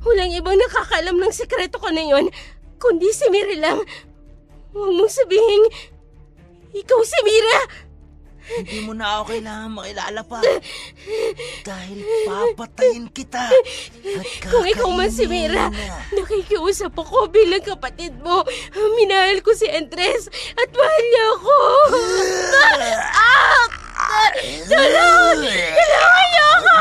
Walang ibang nakakaalam ng sekreto ko na yon, kundi si Mira lang. Huwag mong sabihin, ikaw si Mira! Hindi mo na ako kailangan makilala pa. Dahil papatayin kita. At Kung ikaw man si Mira, nakikiusap ako bilang kapatid mo. Minahal ko si Andres at mahal niya ako. Tulong! Tulungan niyo ako!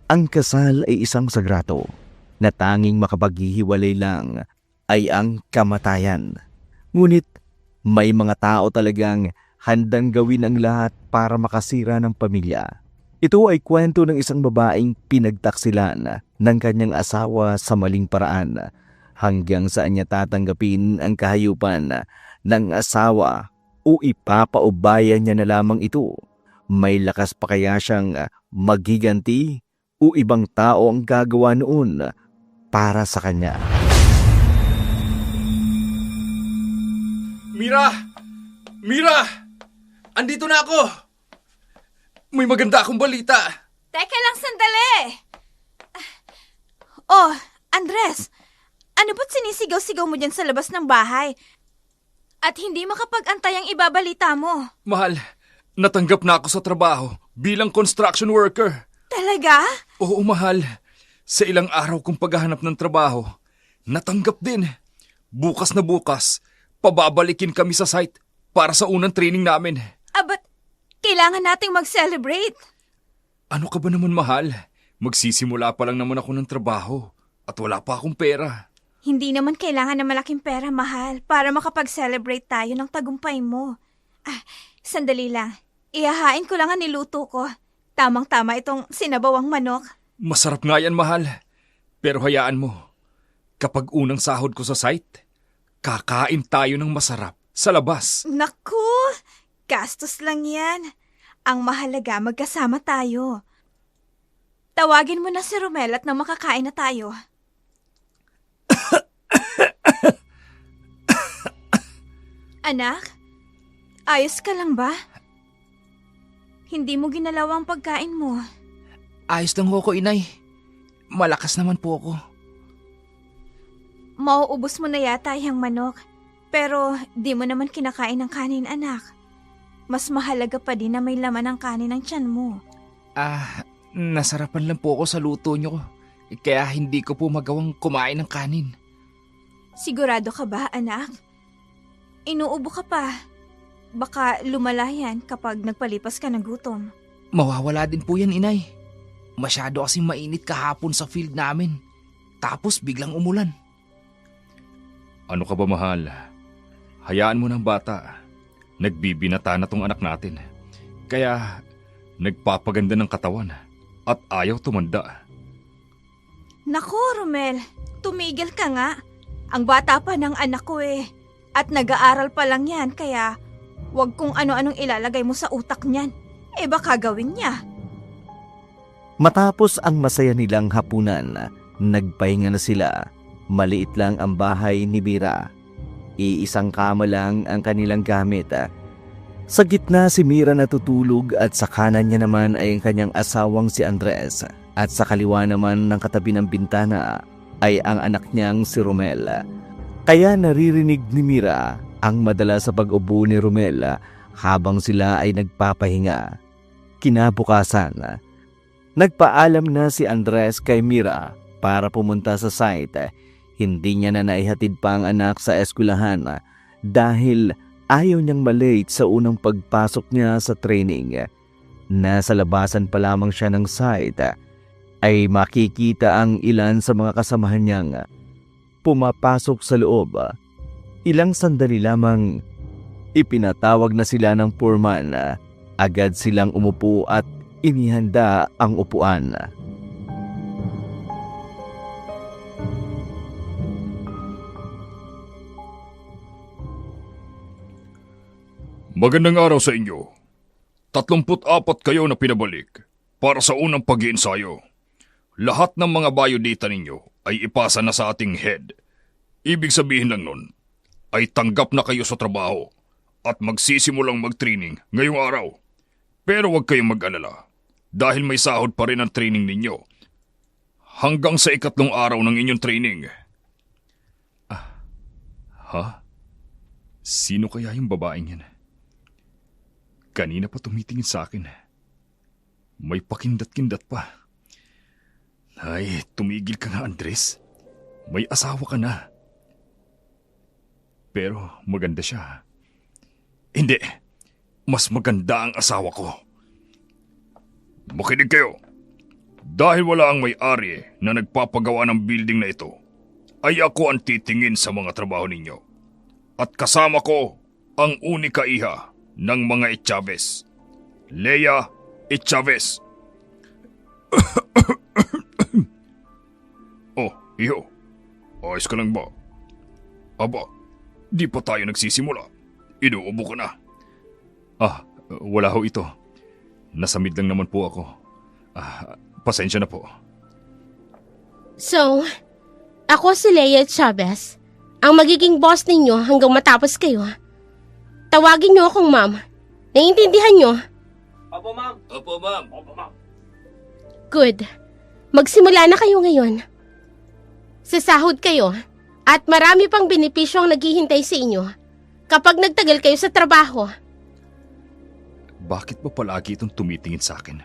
Ang kasal ay isang sagrato na tanging makapaghihiwalay lang ay ang kamatayan. Ngunit may mga tao talagang handang gawin ang lahat para makasira ng pamilya. Ito ay kwento ng isang babaeng pinagtaksilan ng kanyang asawa sa maling paraan hanggang saan niya tatanggapin ang kahayupan ng asawa o ipapaubayan niya na lamang ito. May lakas pa kaya siyang maghiganti o ibang tao ang gagawa noon para sa kanya? Mira! Mira! Andito na ako! May maganda akong balita. Teka lang sandali! Oh, Andres! Ano ba't sinisigaw-sigaw mo dyan sa labas ng bahay? At hindi makapag-antay ang ibabalita mo. Mahal, natanggap na ako sa trabaho bilang construction worker. Talaga? Oo, mahal. Sa ilang araw kong paghahanap ng trabaho, natanggap din. Bukas na bukas, pababalikin kami sa site para sa unang training namin. Ba't kailangan nating mag-celebrate? Ano ka ba naman, mahal? Magsisimula pa lang naman ako ng trabaho at wala pa akong pera. Hindi naman kailangan ng malaking pera, mahal, para makapag-celebrate tayo ng tagumpay mo. Sandali lang. Ihahain ko lang ang niluto ko. Tamang-tama itong sinabawang manok. Masarap nga yan, mahal. Pero hayaan mo, kapag unang sahod ko sa site, kakain tayo ng masarap sa labas. Naku! Gastos lang yan. Ang mahalaga, magkasama tayo. Tawagin mo na si Romel at nang makakain na tayo. Anak, ayos ka lang ba? Hindi mo ginalaw ang pagkain mo. Ayos lang ho ko, inay. Malakas naman po ako. Mauubos mo na yata yung manok. Pero di mo naman kinakain ng kanin, anak. Mas mahalaga pa din na may laman ang kanin ng tiyan mo. Nasarapan lang po ako sa luto niyo. Kaya hindi ko po magawang kumain ng kanin. Sigurado ka ba, anak? Inuubo ka pa. Baka lumala yan kapag nagpalipas ka ng gutom. Mawawala din po yan, inay. Masyado kasing mainit kahapon sa field namin. Tapos biglang umulan. Ano ka ba, mahal? Hayaan mo ng bata. Nagbibinata na tong anak natin. Kaya nagpapaganda ng katawan at ayaw tumanda. Naku, Romel. Tumigil ka nga. Ang bata pa ng anak ko eh. At nag-aaral pa lang yan kaya wag kung ano-anong ilalagay mo sa utak niyan. Baka gawin niya. Matapos ang masaya nilang hapunan, nagpahinga na sila. Maliit lang ang bahay ni Mira. Iisang kama lang ang kanilang gamit. Sa gitna si Mira natutulog at sa kanan niya naman ay ang kanyang asawang si Andres. At sa kaliwa naman ng katabi ng bintana ay ang anak niyang si Romel. Kaya naririnig ni Mira ang madala sa pag-ubo ni Romel habang sila ay nagpapahinga. Kinabukasan, nagpaalam na si Andres kay Mira para pumunta sa site. Hindi niya na naihatid pa ang anak sa eskwelahan dahil ayaw niyang malate sa unang pagpasok niya sa training. Nasa labasan pa lamang siya ng site ay makikita ang ilan sa mga kasamahan niyang pumapasok sa loob. Ilang sandali lamang ipinatawag na sila ng foreman. Agad silang umupo at inihanda ang upuan. Magandang araw sa inyo. 34 kayo na pinabalik para sa unang pag-iensayo. Lahat ng mga biodata ninyo ay ipasa na sa ating head. Ibig sabihin lang nun, ay tanggap na kayo sa trabaho at magsisimulang mag-training ngayong araw. Pero huwag kayong mag-alala dahil may sahod pa rin ang training ninyo hanggang sa 3 araw ng inyong training. Ha? Sino kaya yung babaeng yan? Kanina pa tumitingin sa akin. May pakindat-kindat pa. Ay, tumigil ka nga, Andres. May asawa ka na. Pero maganda siya. Hindi, mas maganda ang asawa ko. Makinig kayo. Dahil wala ang may-ari na nagpapagawa ng building na ito, ay ako ang titingin sa mga trabaho ninyo. At kasama ko ang unika iha ng mga Echavez, Leia Echavez. Oh, iho. Ayos ka lang ba? Aba, di pa tayo nagsisimula. Inuubo ka na. Wala ho ito. Nasamid lang naman po ako. Pasensya na po. So, ako si Leia Chavez, ang magiging boss ninyo hanggang matapos kayo. Tawagin niyo akong ma'am. Naiintindihan niyo? Opo, ma'am. Opo, ma'am. Opo, ma'am. Good. Magsimula na kayo ngayon. Sasahod kayo at marami pang benepisyo ang naghihintay sa inyo kapag nagtagal kayo sa trabaho. Bakit ba palagi itong tumitingin sa akin?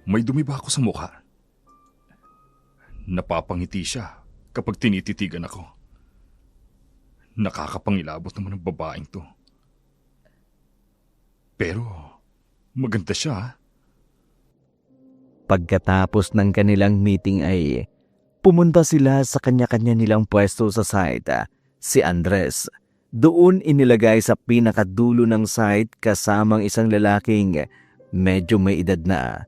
May dumi ba ako sa mukha? Napapangiti siya kapag tinititigan ako. Nakakapangilabot naman ang babaeng to. Pero maganda siya. Pagkatapos ng kanilang meeting ay pumunta sila sa kanya-kanya nilang pwesto sa site. Si Andres, doon inilagay sa pinakadulo ng site kasamang isang lalaking medyo may edad na.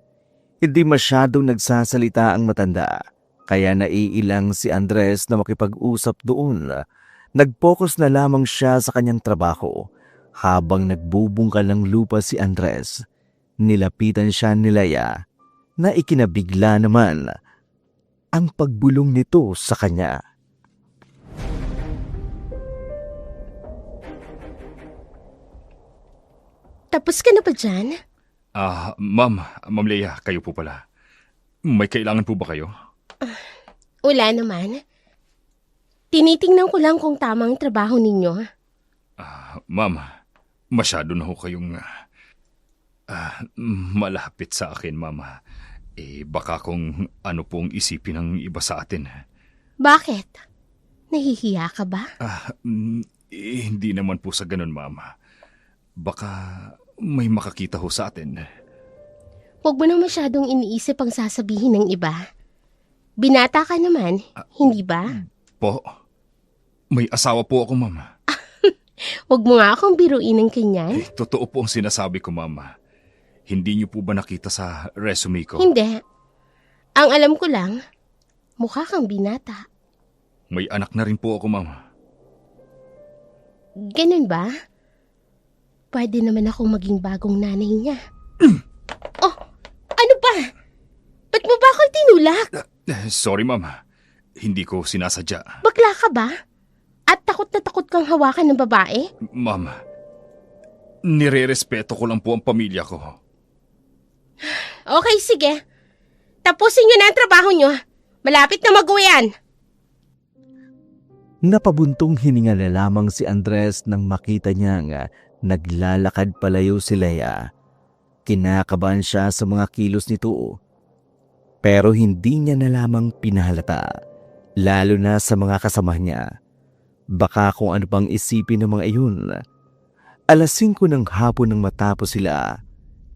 Hindi masyadong nagsasalita ang matanda, kaya naiilang si Andres na makipag-usap doon. Nag-focus na lamang siya sa kanyang trabaho. Habang nagbubungkal ng lupa si Andres, nilapitan siya ni Leia na ikinabigla naman ang pagbulong nito sa kanya. Tapos ka na ba dyan? Ma'am Leia, kayo po pala. May kailangan po ba kayo? Wala naman. Tinitingnan ko lang kung tama ang trabaho ninyo. Ma'am, masyado na ho kayong malapit sa akin, ma'am. Baka kung ano pong isipin ng iba sa atin. Bakit? Nahihiya ka ba? Hindi naman po sa ganun, ma'am. Baka may makakita ho sa atin. Huwag mo na masyadong iniisip ang sasabihin ng iba. Binata ka naman, hindi ba? Po, may asawa po ako, ma'am. Huwag mo nga akong biruin ng kanyan. Totoo po ang sinasabi ko, ma'am. Hindi niyo po ba nakita sa resume ko? Hindi. Ang alam ko lang, mukha kang binata. May anak na rin po ako, ma'am. Ganun ba? Pwede naman akong maging bagong nanay niya. Oh, ano ba? Ba't mo ba ako tinulak? Sorry, ma'am. Hindi ko sinasadya. Bakla ka ba? At takot na takot kang hawakan ng babae? Ma'am, nire-respeto ko lang po ang pamilya ko. Okay, sige. Tapusin niyo na ang trabaho niyo. Malapit na mag-uwian. Napabuntong hininga na lamang si Andres nang makita niyang naglalakad palayo si Leia. Kinakabahan siya sa mga kilos nito. Pero hindi niya na lamang pinahalata, lalo na sa mga kasama niya. Baka kung ano pang isipin ng mga iyon. 5:00 ng hapon nang matapos sila,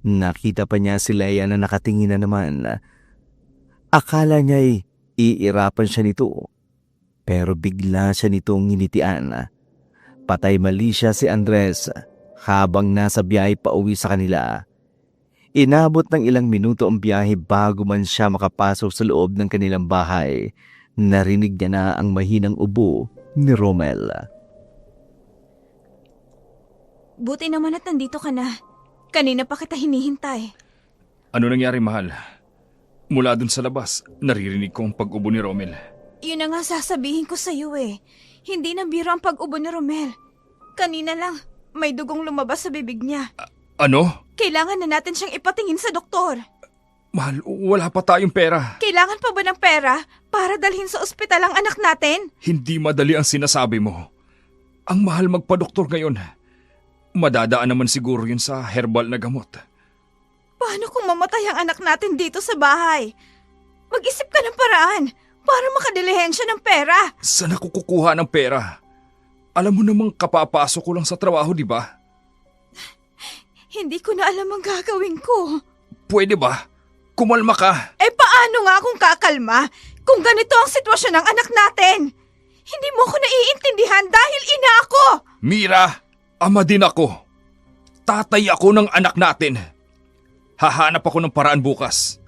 nakita pa niya si Leia na nakatingin na naman. Akala niya'y iirapan siya nito, pero bigla siya nitong nginitian. Patay mali siya si Andres habang nasa biyahe pa uwi sa kanila. Inabot ng ilang minuto ang biyahe bago man siya makapasok sa loob ng kanilang bahay. Narinig niya na ang mahinang ubo ni Romel. Buti naman at nandito ka na. Kanina pa kita hinihintay. Ano nangyari, mahal? Mula dun sa labas, naririnig ko ang pag-ubo ni Romel. Yun na nga sasabihin ko sa'yo eh. Hindi na biro ang pag-ubo ni Romel. Kanina lang, May dugong lumabas sa bibig niya. Ano? Kailangan na natin siyang ipatingin sa doktor. Mahal, wala pa tayong pera. Kailangan pa ba ng pera para dalhin sa ospital ang anak natin? Hindi madali ang sinasabi mo. Ang mahal magpa-doktor ngayon. Madadaan naman siguro yun sa herbal na gamot. Paano kung mamatay ang anak natin dito sa bahay? Mag-isip ka ng paraan para makadilihensya ng pera. Saan ako kukuha ng pera? Alam mo namang kapapasok ko lang sa trabaho, di ba? Hindi ko na alam ang gagawin ko. Pwede ba? Kumalma ka. Eh paano nga kung kakalma kung ganito ang sitwasyon ng anak natin? Hindi mo ko naiintindihan dahil ina ako. Mira, ama din ako. Tatay ako ng anak natin. Hahanap ako ng paraan bukas.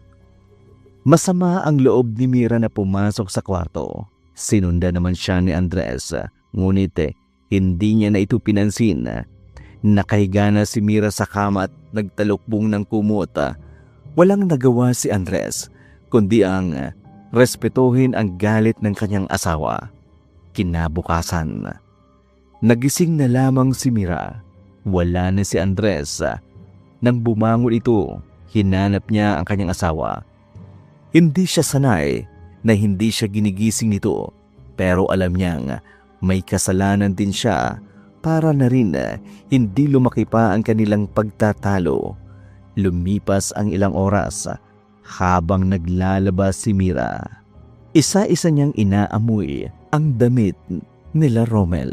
Masama ang loob ni Mira na pumasok sa kwarto. Sinunda naman siya ni Andres, ngunit hindi niya na ito pinansin. Nakahiga na si Mira sa kama at nagtalukbong ng kumot. Walang nagawa si Andres, kundi ang respetuhin ang galit ng kanyang asawa. Kinabukasan, nagising na lamang si Mira. Wala na si Andres. Nang bumangon ito, hinanap niya ang kanyang asawa. Hindi siya sanay na hindi siya ginigising nito, pero alam niyang may kasalanan din siya para na rin hindi lumaki pa ang kanilang pagtatalo. Lumipas ang ilang oras habang naglalabas si Mira. Isa-isa niyang inaamoy ang damit nila Romel.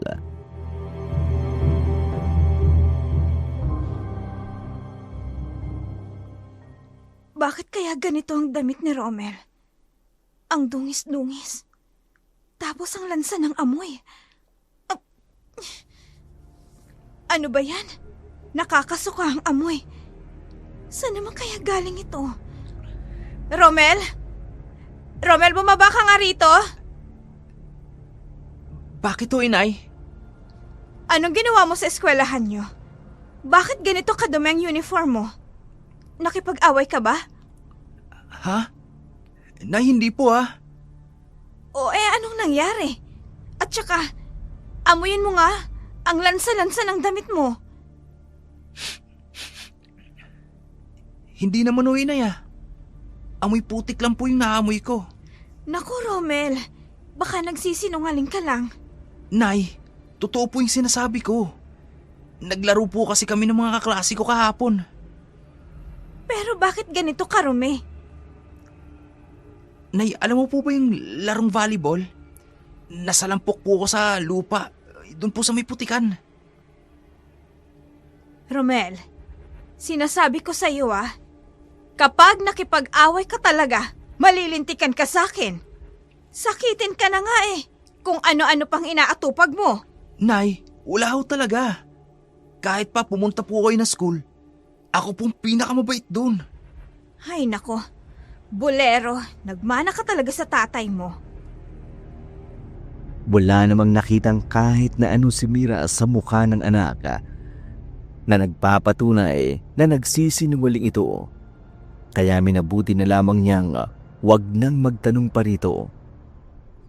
Bakit kaya ganito ang damit ni Romel? Ang dungis-dungis. Tapos ang lansa ng amoy. Ano ba yan? Nakakasuka ang amoy. Saan naman kaya galing ito? Romel? Romel, bumaba ka nga rito? Bakit to, inay? Anong ginawa mo sa eskwelahan nyo? Bakit ganito kadumi ang uniform mo? Nakipag-away ka ba? Ha? Nay, hindi po O anong nangyari? At saka, amuyin mo nga ang lansa-lansa ng damit mo. Hindi naman inay Amoy putik lang po yung naamoy ko. Naku, Romel. Baka nagsisinungaling ka lang. Nay, totoo po yung sinasabi ko. Naglaro po kasi kami ng mga kaklase ko kahapon. Pero bakit ganito karumi? Nay, alam mo po ba yung larong volleyball? Nasalampok po ko sa lupa. Doon po sa may putikan. Romel, sinasabi ko sa iyo kapag nakipag-away ka talaga, malilintikan ka sa akin. Sakitin ka na nga kung ano-ano pang inaatupag mo. Nay, wala ho talaga. Kahit pa pumunta po kayo na school, ako pong pinakamabait doon. Ay nako, bolero, nagmana ka talaga sa tatay mo. Wala namang nakitang kahit na ano si Mira sa mukha ng anak na nagpapatunay na nagsisinungaling ito. Kaya minabuti na lamang niyang wag nang magtanong pa rito.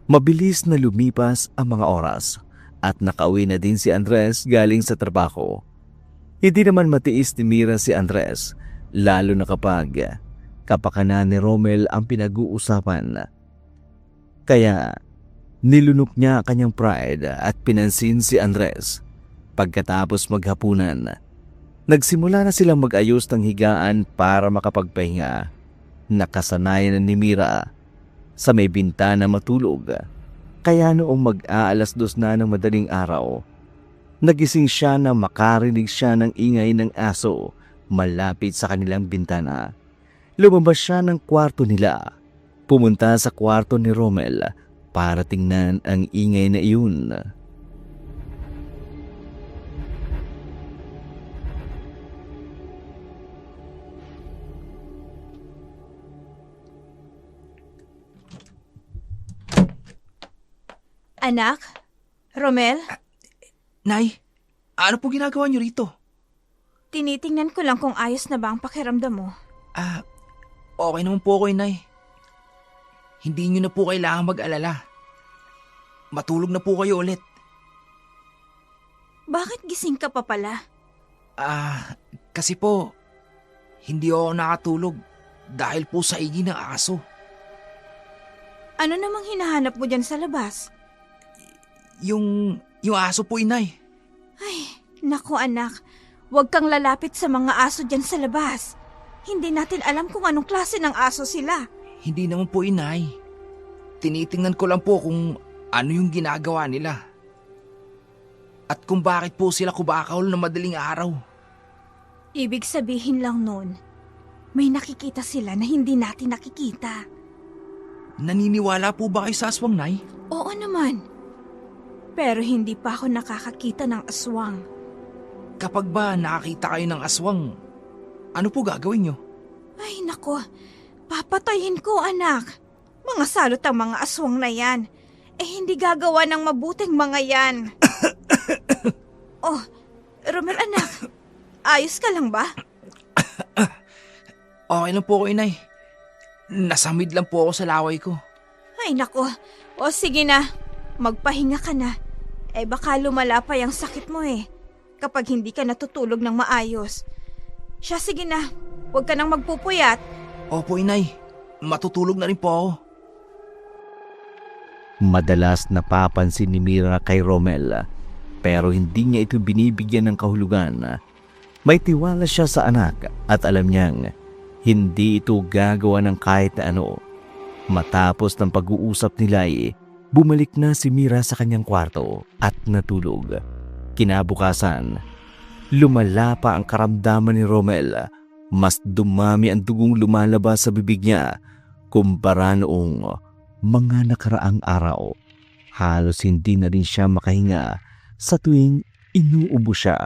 Mabilis na lumipas ang mga oras at nakauwi na din si Andres galing sa trabaho. Hindi naman matiis ni Mira si Andres, lalo na kapag kapakanan ni Romel ang pinag-uusapan. Kaya nilunok niya kanyang pride at pinansin si Andres. Pagkatapos maghapunan, nagsimula na silang mag-ayos ng higaan para makapagpahinga. Nakasanayan na ni Mira sa may bintana matulog. Kaya noong mag-aalas 2 na ng madaling araw, nagising siya na makarinig siya ng ingay ng aso malapit sa kanilang bintana. Lumabas siya ng kwarto nila. Pumunta sa kwarto ni Romel para tingnan ang ingay na iyon. Anak? Romel? Nay, ano po ginagawa niyo rito? Tinitingnan ko lang kung ayos na ba ang pakiramdam mo. Okay naman po ako, Nay. Hindi niyo na po kailangan mag-alala. Matulog na po kayo ulit. Bakit gising ka pa pala? Kasi po, hindi ako nakatulog dahil po sa ingay ng aso. Ano namang hinahanap mo dyan sa labas? Yung aso po, Inay. Ay, naku anak, huwag kang lalapit sa mga aso dyan sa labas. Hindi natin alam kung anong klase ng aso sila. Hindi naman po, Inay. Tinitingnan ko lang po kung ano yung ginagawa nila. At kung bakit po sila kumakahol na madaling araw. Ibig sabihin lang nun, may nakikita sila na hindi natin nakikita. Naniniwala po ba kayo sa aswang, Nay? Oo naman. Pero hindi pa ako nakakakita ng aswang. Kapag ba nakakita kayo ng aswang, ano po gagawin nyo? Ay nako, papatayin ko anak. Mga salot ang mga aswang na yan. Hindi gagawa ng mabuting mga yan. Oh, Romel anak, ayos ka lang ba? Okay lang po ko, Inay. Nasamid lang po ako sa laway ko. Ay nako, o sige na, magpahinga ka na. Baka lumala pa yung sakit mo kapag hindi ka natutulog ng maayos. Siya, sige na, huwag ka nang magpupuyat. Opo, Inay. Matutulog na rin po ako. Madalas napapansin ni Mira kay Romel pero hindi niya ito binibigyan ng kahulugan. May tiwala siya sa anak at alam niyang hindi ito gagawa ng kahit na ano. Matapos ng pag-uusap nila bumalik na si Mira sa kanyang kwarto at natulog. Kinabukasan, lumala pa ang karamdaman ni Romel. Mas dumami ang dugong lumalabas sa bibig niya kumpara noong mga nakaraang araw. Halos hindi na rin siya makahinga sa tuwing inuubo siya.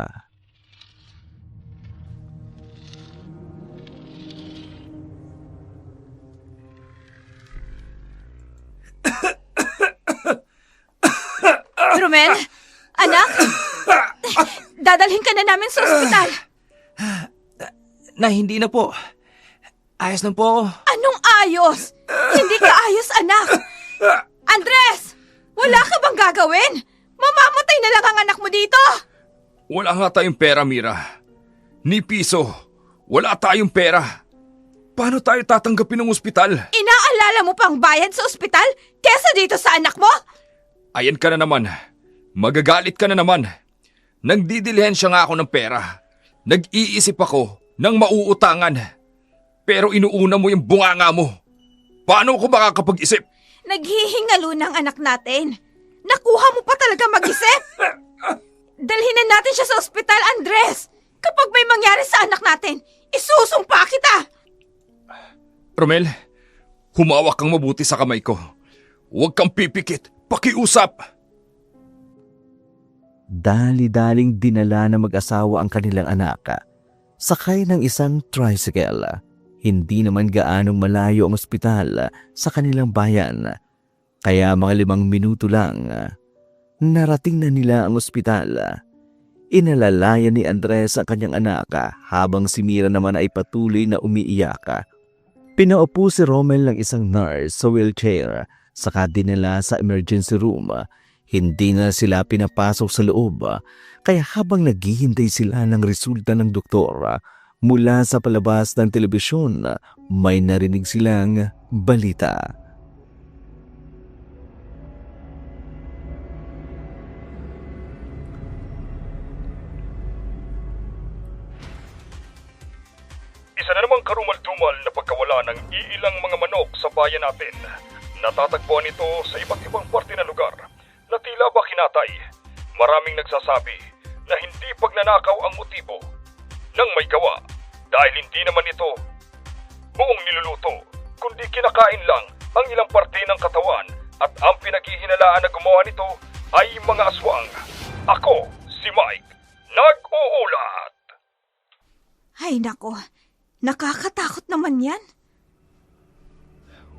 Romel, anak, dadalhin ka na namin sa ospital. Nay, hindi na po. Ayos lang po ako. Anong ayos? Hindi ka ayos, anak. Andres, wala ka bang gagawin? Mamamatay na lang ang anak mo dito. Wala nga tayong pera, Mira. Ni piso. Wala tayong pera. Paano tayo tatanggapin ng ospital? Inaalala mo pang bayad sa ospital kesa dito sa anak mo? Ayan ka na naman. Magagalit ka na naman. Nagdidilihensya nga ako ng pera. Nag-iisip ako ng mauutangan. Pero inuuna mo yung bunganga mo. Paano ako makakapag-isip? Naghihingalo ng anak natin. Nakuha mo pa talaga mag-isip? Dalhin na natin siya sa ospital, Andres. Kapag may mangyari sa anak natin, isusumpa kita. Romel, humawak kang mabuti sa kamay ko. Huwag kang pipikit. Pakiusap! Dali-daling dinala na mag-asawa ang kanilang anak. Sakay ng isang tricycle. Hindi naman gaanong malayo ang ospital sa kanilang bayan. Kaya mga 5 minuto lang, narating na nila ang ospital. Inalalayan ni Andres ang kanyang anak habang si Mira naman ay patuloy na umiiyak. Pinaupo si Romel ng isang nurse sa wheelchair. Saka dinala sa emergency room. Hindi na sila pinapasok sa loob. Kaya habang naghihintay sila ng resulta ng doktor, mula sa palabas ng telebisyon, may narinig silang balita. Isa na namang karumal-dumal na pagkawala ng iilang mga manok sa bayan natin. Natatagpuan ito sa iba't ibang parte ng lugar na tila ba kinatay. Maraming nagsasabi na hindi pagnanakaw ang motibo ng may gawa dahil hindi naman ito buong niluluto, kundi kinakain lang ang ilang parte ng katawan at ang pinaghihinalaan na gumawa nito ay mga aswang. Ako, si Mike, nag-uulat. Ay nako, nakakatakot naman yan.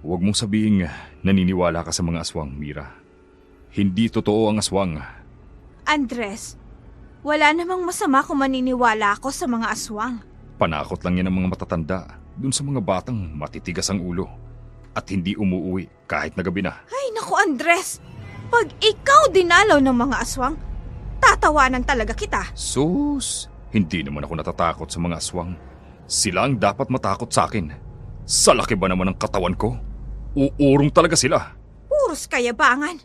Huwag mong sabihing naniniwala ka sa mga aswang, Mira. Hindi totoo ang aswang. Andres, wala namang masama kung maniniwala ako sa mga aswang. Panakot lang yan ng mga matatanda dun sa mga batang matitigas ang ulo at hindi umuuwi kahit na gabi na. Ay naku Andres, pag ikaw dinalaw ng mga aswang, Tatatawanan talaga kita. Sus, hindi naman ako natatakot sa mga aswang. Sila ang dapat matakot sa akin. Sa laki ba naman ng katawan ko? Uurong talaga sila. Puros kayabangan.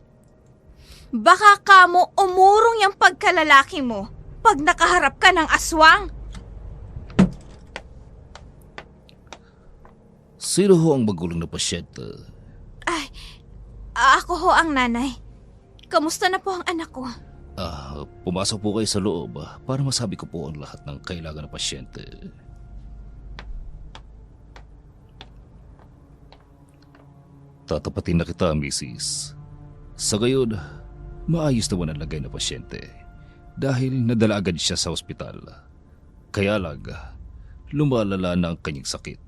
Baka kamo umurong yung pagkalalaki mo pag nakaharap ka ng aswang. Sino ho ang magulang na pasyente? Ay, ako ho ang nanay. Kamusta na po ang anak ko? Pumasok po kayo sa loob para masabi ko po ang lahat ng kailangan ng pasyente. Tatapatin na kita, Mrs. Sa gayon, maayos naman ang lagay ng pasyente dahil nadala agad siya sa ospital. Kaya lang, lumalala na ang kanyang sakit.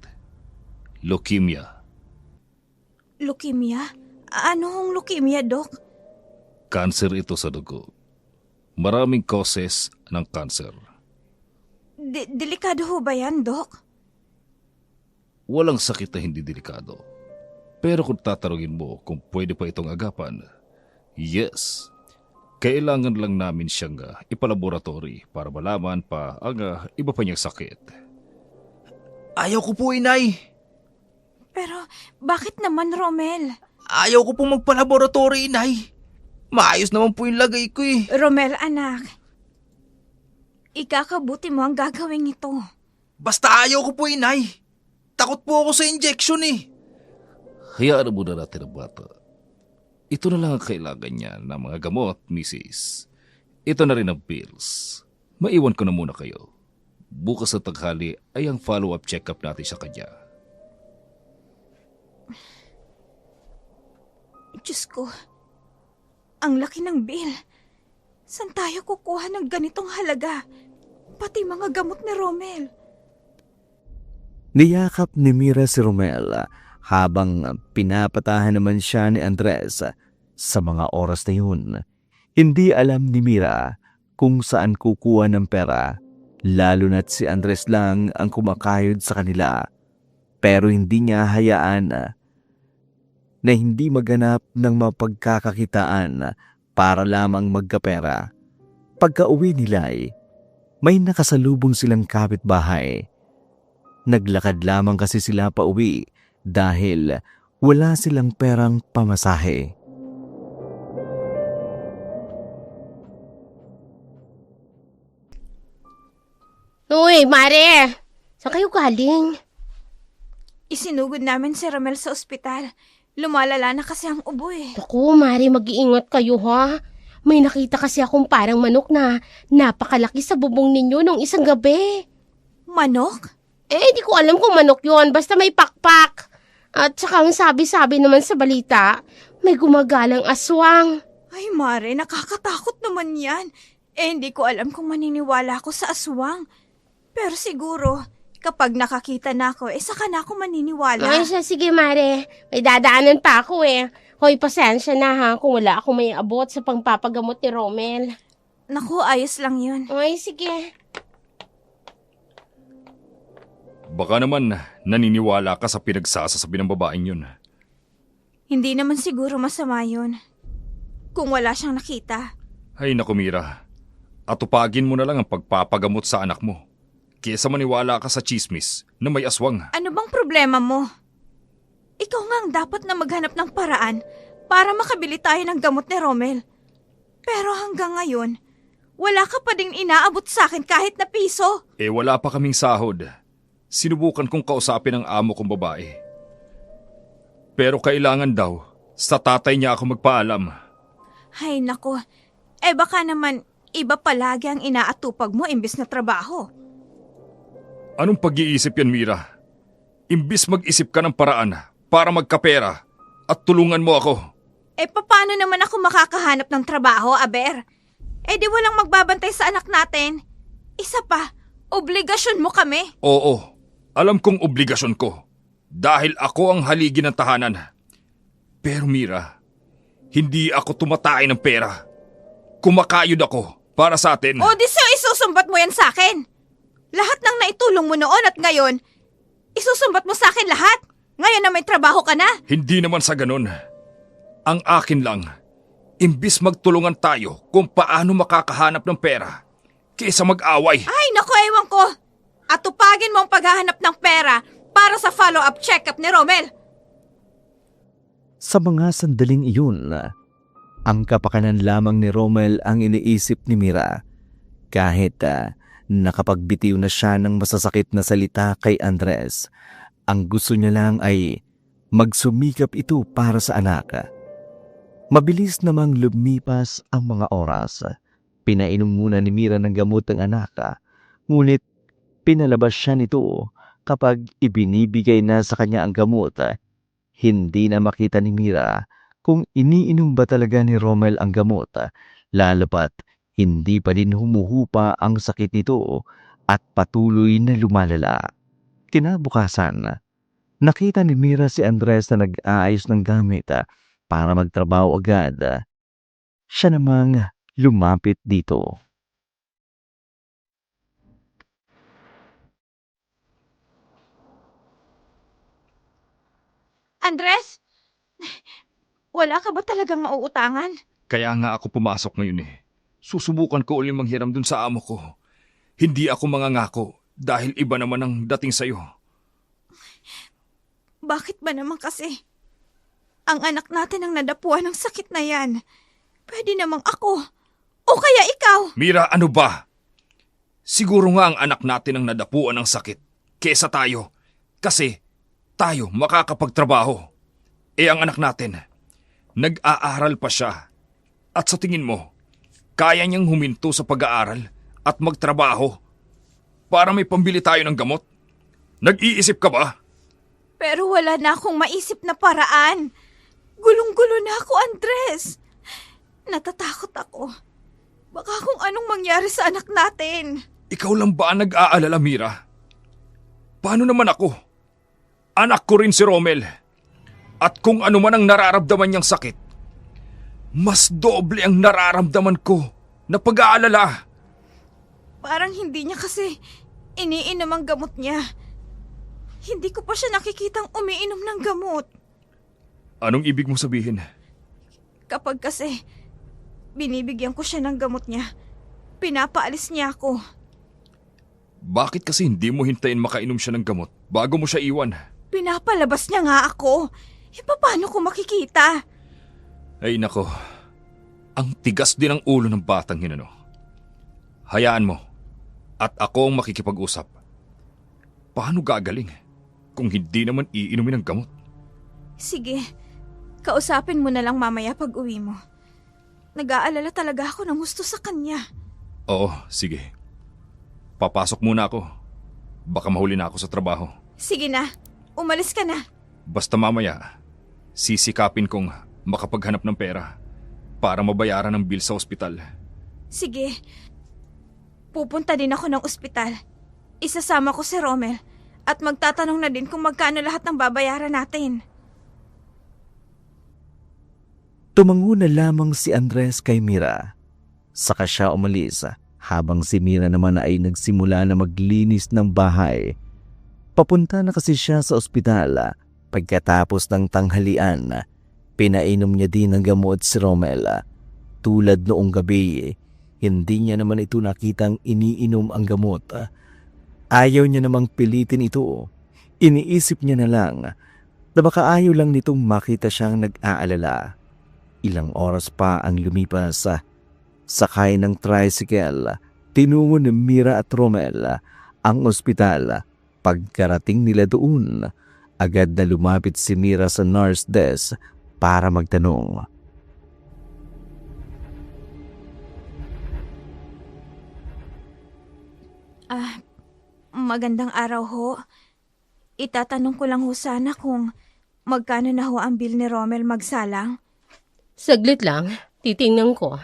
Leukemia. Leukemia? Anong leukemia, Dok? Cancer ito sa dugo. Maraming causes ng cancer. Delikado ho ba yan, Dok? Walang sakit na hindi delikado. Pero kung tatarungin mo kung pwede pa itong agapan, yes. Kailangan lang namin siyang ipalaboratory para malaman pa ang iba pa niyang sakit. Ayaw ko po, inay. Pero bakit naman, Romel? Ayaw ko po magpalaboratory, inay. Maayos naman po yung lagay ko eh. Romel, anak. Ikakabuti mo ang gagawin ito. Basta ayaw ko po, inay. Takot po ako sa injection eh. Hayaan na muna natin ang bata. Ito na lang ang kailangan niya ng mga gamot, Mrs. Ito na rin ang pills. Maiwan ko na muna kayo. Bukas sa tanghali ay ang follow-up check-up natin sa kanya. Diyos ko, ang laki ng bill. Saan tayo kukuha ng ganitong halaga? Pati mga gamot ni Romel. Niyakap ni Mira si Romel habang pinapatahan naman siya ni Andres sa mga oras na yun. Hindi alam ni Mira kung saan kukuha ng pera, lalo na't si Andres lang ang kumakayod sa kanila. Pero hindi niya hayaan na hindi maganap ng mapagkakakitaan para lamang magkapera. Pagka-uwi nila may nakasalubong silang kapitbahay. Naglakad lamang kasi sila pa uwi dahil wala silang perang pamasahe. Uy, Mare! Saan kayo galing? Isinugod namin si Romel sa ospital. Lumalala na kasi ang ubo eh. Naku, Mare, mag-iingat kayo ha. May nakita kasi akong parang manok na napakalaki sa bubong ninyo nung isang gabi. Manok? Di ko alam kung manok yon, basta may pakpak. At saka ang sabi-sabi naman sa balita, may gumagalang aswang. Ay, Mare, nakakatakot naman yan. Hindi ko alam kung maniniwala ako sa aswang. Pero siguro, kapag nakakita na ako, saka na ako maniniwala. Ay, siya, sige, Mare. May dadaanan pa ako Hoy, pasensya na ha kung wala akong may abot sa pangpapagamot ni Romel. Naku, ayos lang yun. Ay, sige. Baka naman naniniwala ka sa pinagsasasabi ng babaeng yun. Hindi naman siguro masama yun. Kung wala siyang nakita. Ay naku, Mira. Atupagin mo na lang ang pagpapagamot sa anak mo. Kesa maniwala ka sa chismis na may aswang. Ano bang problema mo? Ikaw nga ang dapat na maghanap ng paraan para makabili tayo ng gamot ni Romel. Pero hanggang ngayon, wala ka pa ding inaabot sa akin kahit na piso. Wala pa kaming sahod. Sinubukan kong kausapin ang amo kong babae. Pero kailangan daw, sa tatay niya ako magpaalam. Ay nako, baka naman iba palagi ang inaatupag mo imbis na trabaho. Anong pag-iisip yan, Mira? Imbis mag-isip ka ng paraan para magkapera at tulungan mo ako. Paano naman ako makakahanap ng trabaho, Aber? Di walang magbabantay sa anak natin. Isa pa, obligasyon mo kami. Oo, alam kong obligasyon ko. Dahil ako ang haligi ng tahanan. Pero Mira, hindi ako tumatay ng pera. Kumakayod ako para sa atin. O di siya isusumbat mo yan sa akin. Lahat ng naitulong mo noon at ngayon, isusumbat mo sa akin lahat. Ngayon na may trabaho ka na. Hindi naman sa ganun. Ang akin lang, Imbis magtulungan tayo kung paano makakahanap ng pera, kaysa mag-away. Ay, naku, ewan ko. Atupagin mo ang paghahanap ng pera para sa follow-up check-up ni Romel. Sa mga sandaling iyon, ang kapakanan lamang ni Romel ang iniisip ni Mira. Kahit nakapagbitiw na siya ng masasakit na salita kay Andres, ang gusto niya lang ay magsumikap ito para sa anak. Mabilis namang lumipas ang mga oras. Pinainom muna ni Mira ng gamot ang anak, ngunit pinalabas siya nito kapag ibinibigay na sa kanya ang gamot. Hindi na makita ni Mira kung iniinom ba talaga ni Romel ang gamot, lalo pat hindi pa din humuhupa ang sakit nito at patuloy na lumalala. Kinabukasan, nakita ni Mira si Andres na nag-aayos ng gamit para magtrabaho agad. Siya namang lumapit dito. Andres, wala ka ba talagang mauutangan? Kaya nga ako pumasok ngayon eh. Susubukan ko ulit manghiram dun sa amo ko. Hindi ako mangangako dahil iba naman ang dating sa'yo. Bakit ba naman kasi? Ang anak natin ang nadapuan ng sakit na yan. Pwede namang ako. O kaya ikaw. Mira, ano ba? Siguro nga ang anak natin ang nadapuan ng sakit kesa tayo. Kasi tayo makakapagtrabaho. Ang anak natin, nag-aaral pa siya. At sa tingin mo, kaya niyang huminto sa pag-aaral at magtrabaho para may pambili tayo ng gamot? Nag-iisip ka ba? Pero wala na akong maisip na paraan. Gulong-gulo na ako, Andres. Natatakot ako. Baka kung anong mangyari sa anak natin. Ikaw lang ba ang nag-aalala, Mira? Paano naman ako? Anak ko rin si Romel. At kung ano man ang nararamdaman niyang sakit, mas doble ang nararamdaman ko na pag-aalala. Parang hindi niya kasi iniinom ang gamot niya. Hindi ko pa siya nakikitang umiinom ng gamot. Anong ibig mo sabihin? Kapag kasi binibigyan ko siya ng gamot niya, pinapaalis niya ako. Bakit kasi hindi mo hintayin makainom siya ng gamot bago mo siya iwan? Pinapalabas niya nga ako. Paano ko makikita? Ay nako, ang tigas din ang ulo ng batang hinano. Hayaan mo, at ako ang makikipag-usap. Paano gagaling kung hindi naman iinumin ng gamot? Sige, kausapin mo na lang mamaya pag uwi mo. Nag-aalala talaga ako ng gusto sa kanya. Oo, sige. Papasok muna ako. Baka mahuli na ako sa trabaho. Sige na, umalis ka na. Basta mamaya, sisikapin kong makapaghanap ng pera para mabayaran ang bill sa ospital. Sige, pupunta din ako ng ospital. Isasama ko si Romel at magtatanong na din kung magkano lahat ng babayaran natin. Tumango na lamang si Andres kay Mira. Saka siya umalis habang si Mira naman ay nagsimula na maglinis ng bahay. Papunta na kasi siya sa ospital. Pagkatapos ng tanghalian, pinainom niya din ng gamot si Romel. Tulad noong gabi, hindi niya naman ito nakitang iniinom ang gamot. Ayaw niya namang pilitin ito. Iniisip niya na lang na baka ayaw lang nitong makita siyang nag-aalala. Ilang oras pa ang lumipas. Sakay ng tricycle, tinungo ni Mira at Romel ang ospital. Pagkarating nila doon, agad na lumapit si Mira sa nurse desk para magtanong. Magandang araw ho. Itatanong ko lang ho sana kung magkano na ho ang bill ni Romel magsalang. Saglit lang, titingnan ko.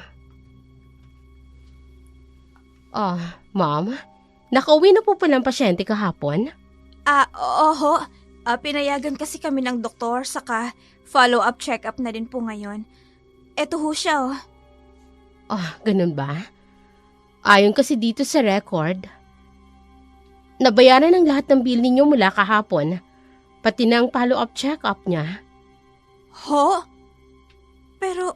Ma'am, nakauwi na po pala ang pasyente kahapon? Oo ho. Pinayagan kasi kami ng doktor saka follow-up check-up na din po ngayon. Eto ho siya oh. Ganun ba? Ayon kasi dito sa record, nabayaran ng lahat ng bill ninyo mula kahapon, pati ng follow-up check-up niya. Ho? Pero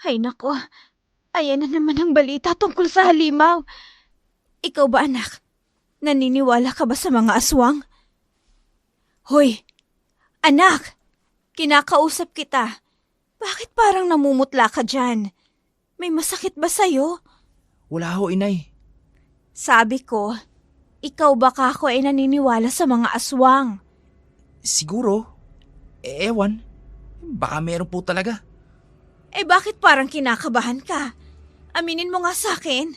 Ay nako, ayan na naman ang balita tungkol sa halimaw. Ikaw ba anak? Naniniwala ka ba sa mga aswang? Hoy, anak! Kinakausap kita. Bakit parang namumutla ka dyan? May masakit ba sa'yo? Wala ho, inay. Sabi ko, ikaw ba kako ay naniniwala sa mga aswang? Siguro. Ewan. Baka meron po talaga. Bakit parang kinakabahan ka? Aminin mo nga sa akin.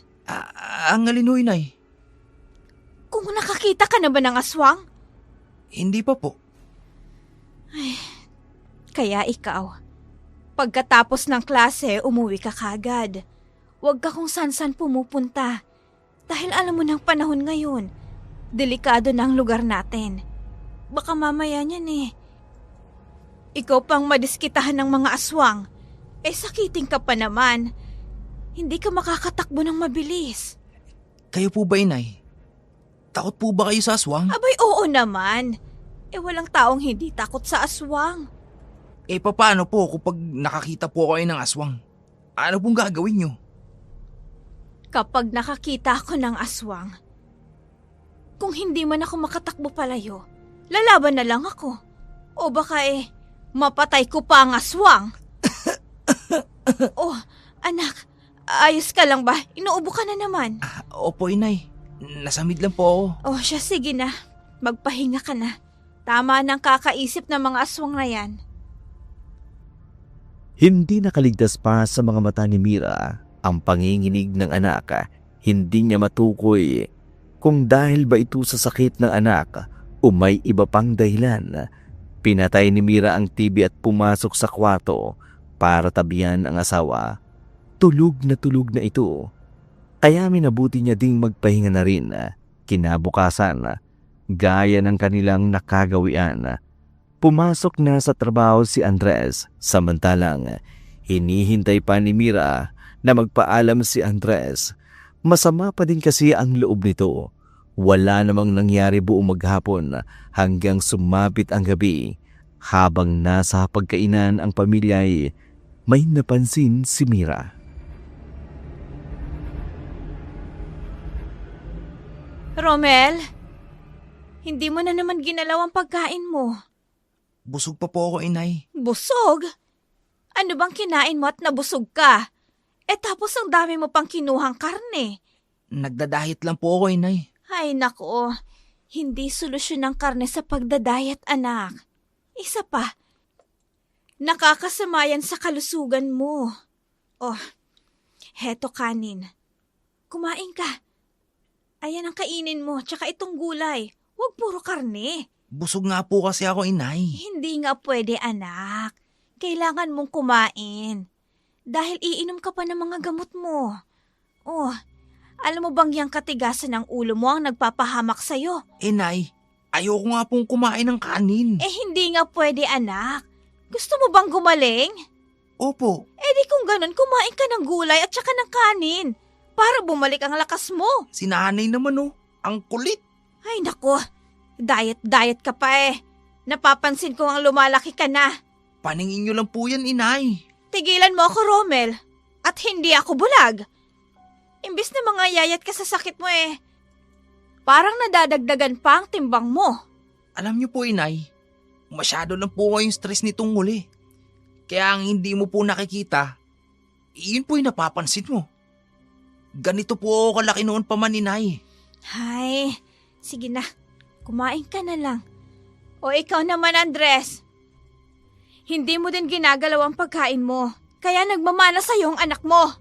Ang alin ho, inay? Kung nakakita ka na ba ng aswang? Hindi pa po. Kaya ikaw, pagkatapos ng klase, umuwi ka kagad. Huwag ka kung san-san pumupunta. Dahil alam mo ng panahon ngayon, delikado na ang lugar natin. Baka mamaya niyan Ikaw pang madiskitahan ng mga aswang. Sakitin ka pa naman. Hindi ka makakatakbo ng mabilis. Kayo po ba, inay? Takot po ba kayo sa aswang? Abay, oo naman. Walang taong hindi takot sa aswang. Paano po kapag nakakita po kayo ng aswang? Ano pong gagawin nyo? Kapag nakakita ako ng aswang, kung hindi man ako makatakbo palayo, lalaban na lang ako. O baka mapatay ko pa ang aswang. Oh, anak, ayos ka lang ba? Inuubo ka na naman. Opo, inay. Nasamid lang po ako. Oh, siya, sige na. Magpahinga ka na. Tama nang kakaisip ng mga aswang na yan. Hindi nakaligtas pa sa mga mata ni Mira ang panginginig ng anak. Hindi niya matukoy kung dahil ba ito sa sakit ng anak o may iba pang dahilan. Pinatay ni Mira ang TV at pumasok sa kwarto para tabihan ang asawa. Tulog na ito. Kaya minabuti niya ding magpahinga na rin. Kinabukasan, gaya ng kanilang nakagawian, pumasok na sa trabaho si Andres, samantalang hinihintay pa ni Mira na magpaalam si Andres. Masama pa din kasi ang loob nito. Wala namang nangyari buong maghapon hanggang sumapit ang gabi. Habang nasa pagkainan ang pamilya ay may napansin si Mira. Romel, hindi mo na naman ginalaw ang pagkain mo. Busog pa po ako, inay. Busog? Ano bang kinain mo at nabusog ka? Tapos ang dami mo pang kinuhang karne. Nagdadahit lang po ako, inay. Ay nako, hindi solusyon ng karne sa pagdadayat, anak. Isa pa, nakakasama yan sa kalusugan mo. Oh, heto kanin. Kumain ka. Ayan ang kainin mo, tsaka itong gulay. Huwag puro karne. Busog nga po kasi ako, inay. Hindi nga pwede, anak. Kailangan mong kumain. Dahil iinom ka pa ng mga gamot mo. Oh, alam mo bang yung katigasan ng ulo mo ang nagpapahamak sa'yo? Inay, ayoko nga pong kumain ng kanin. Hindi nga pwede, anak. Gusto mo bang gumaling? Opo. Di kung ganun, kumain ka ng gulay at saka ng kanin. Para bumalik ang lakas mo. Si nanay naman ang kulit. Ay nako, diet ka pa Napapansin ko ang lumalaki ka na. Paningin nyo lang po yan, inay. Tigilan mo ako, Romel. At hindi ako bulag. Imbis na mga yayat ka sa sakit mo parang nadadagdagan pa ang timbang mo. Alam nyo po, inay, masyado lang po kayong stress nitong huli. Kaya ang hindi mo po nakikita, yun po yung napapansin mo. Ganito po ako kalaki noon pa man, inay. Ay, sige na. Kumain ka na lang. O ikaw naman, Andres. Hindi mo din ginagalaw ang pagkain mo. Kaya nagmamana sa'yo ang anak mo.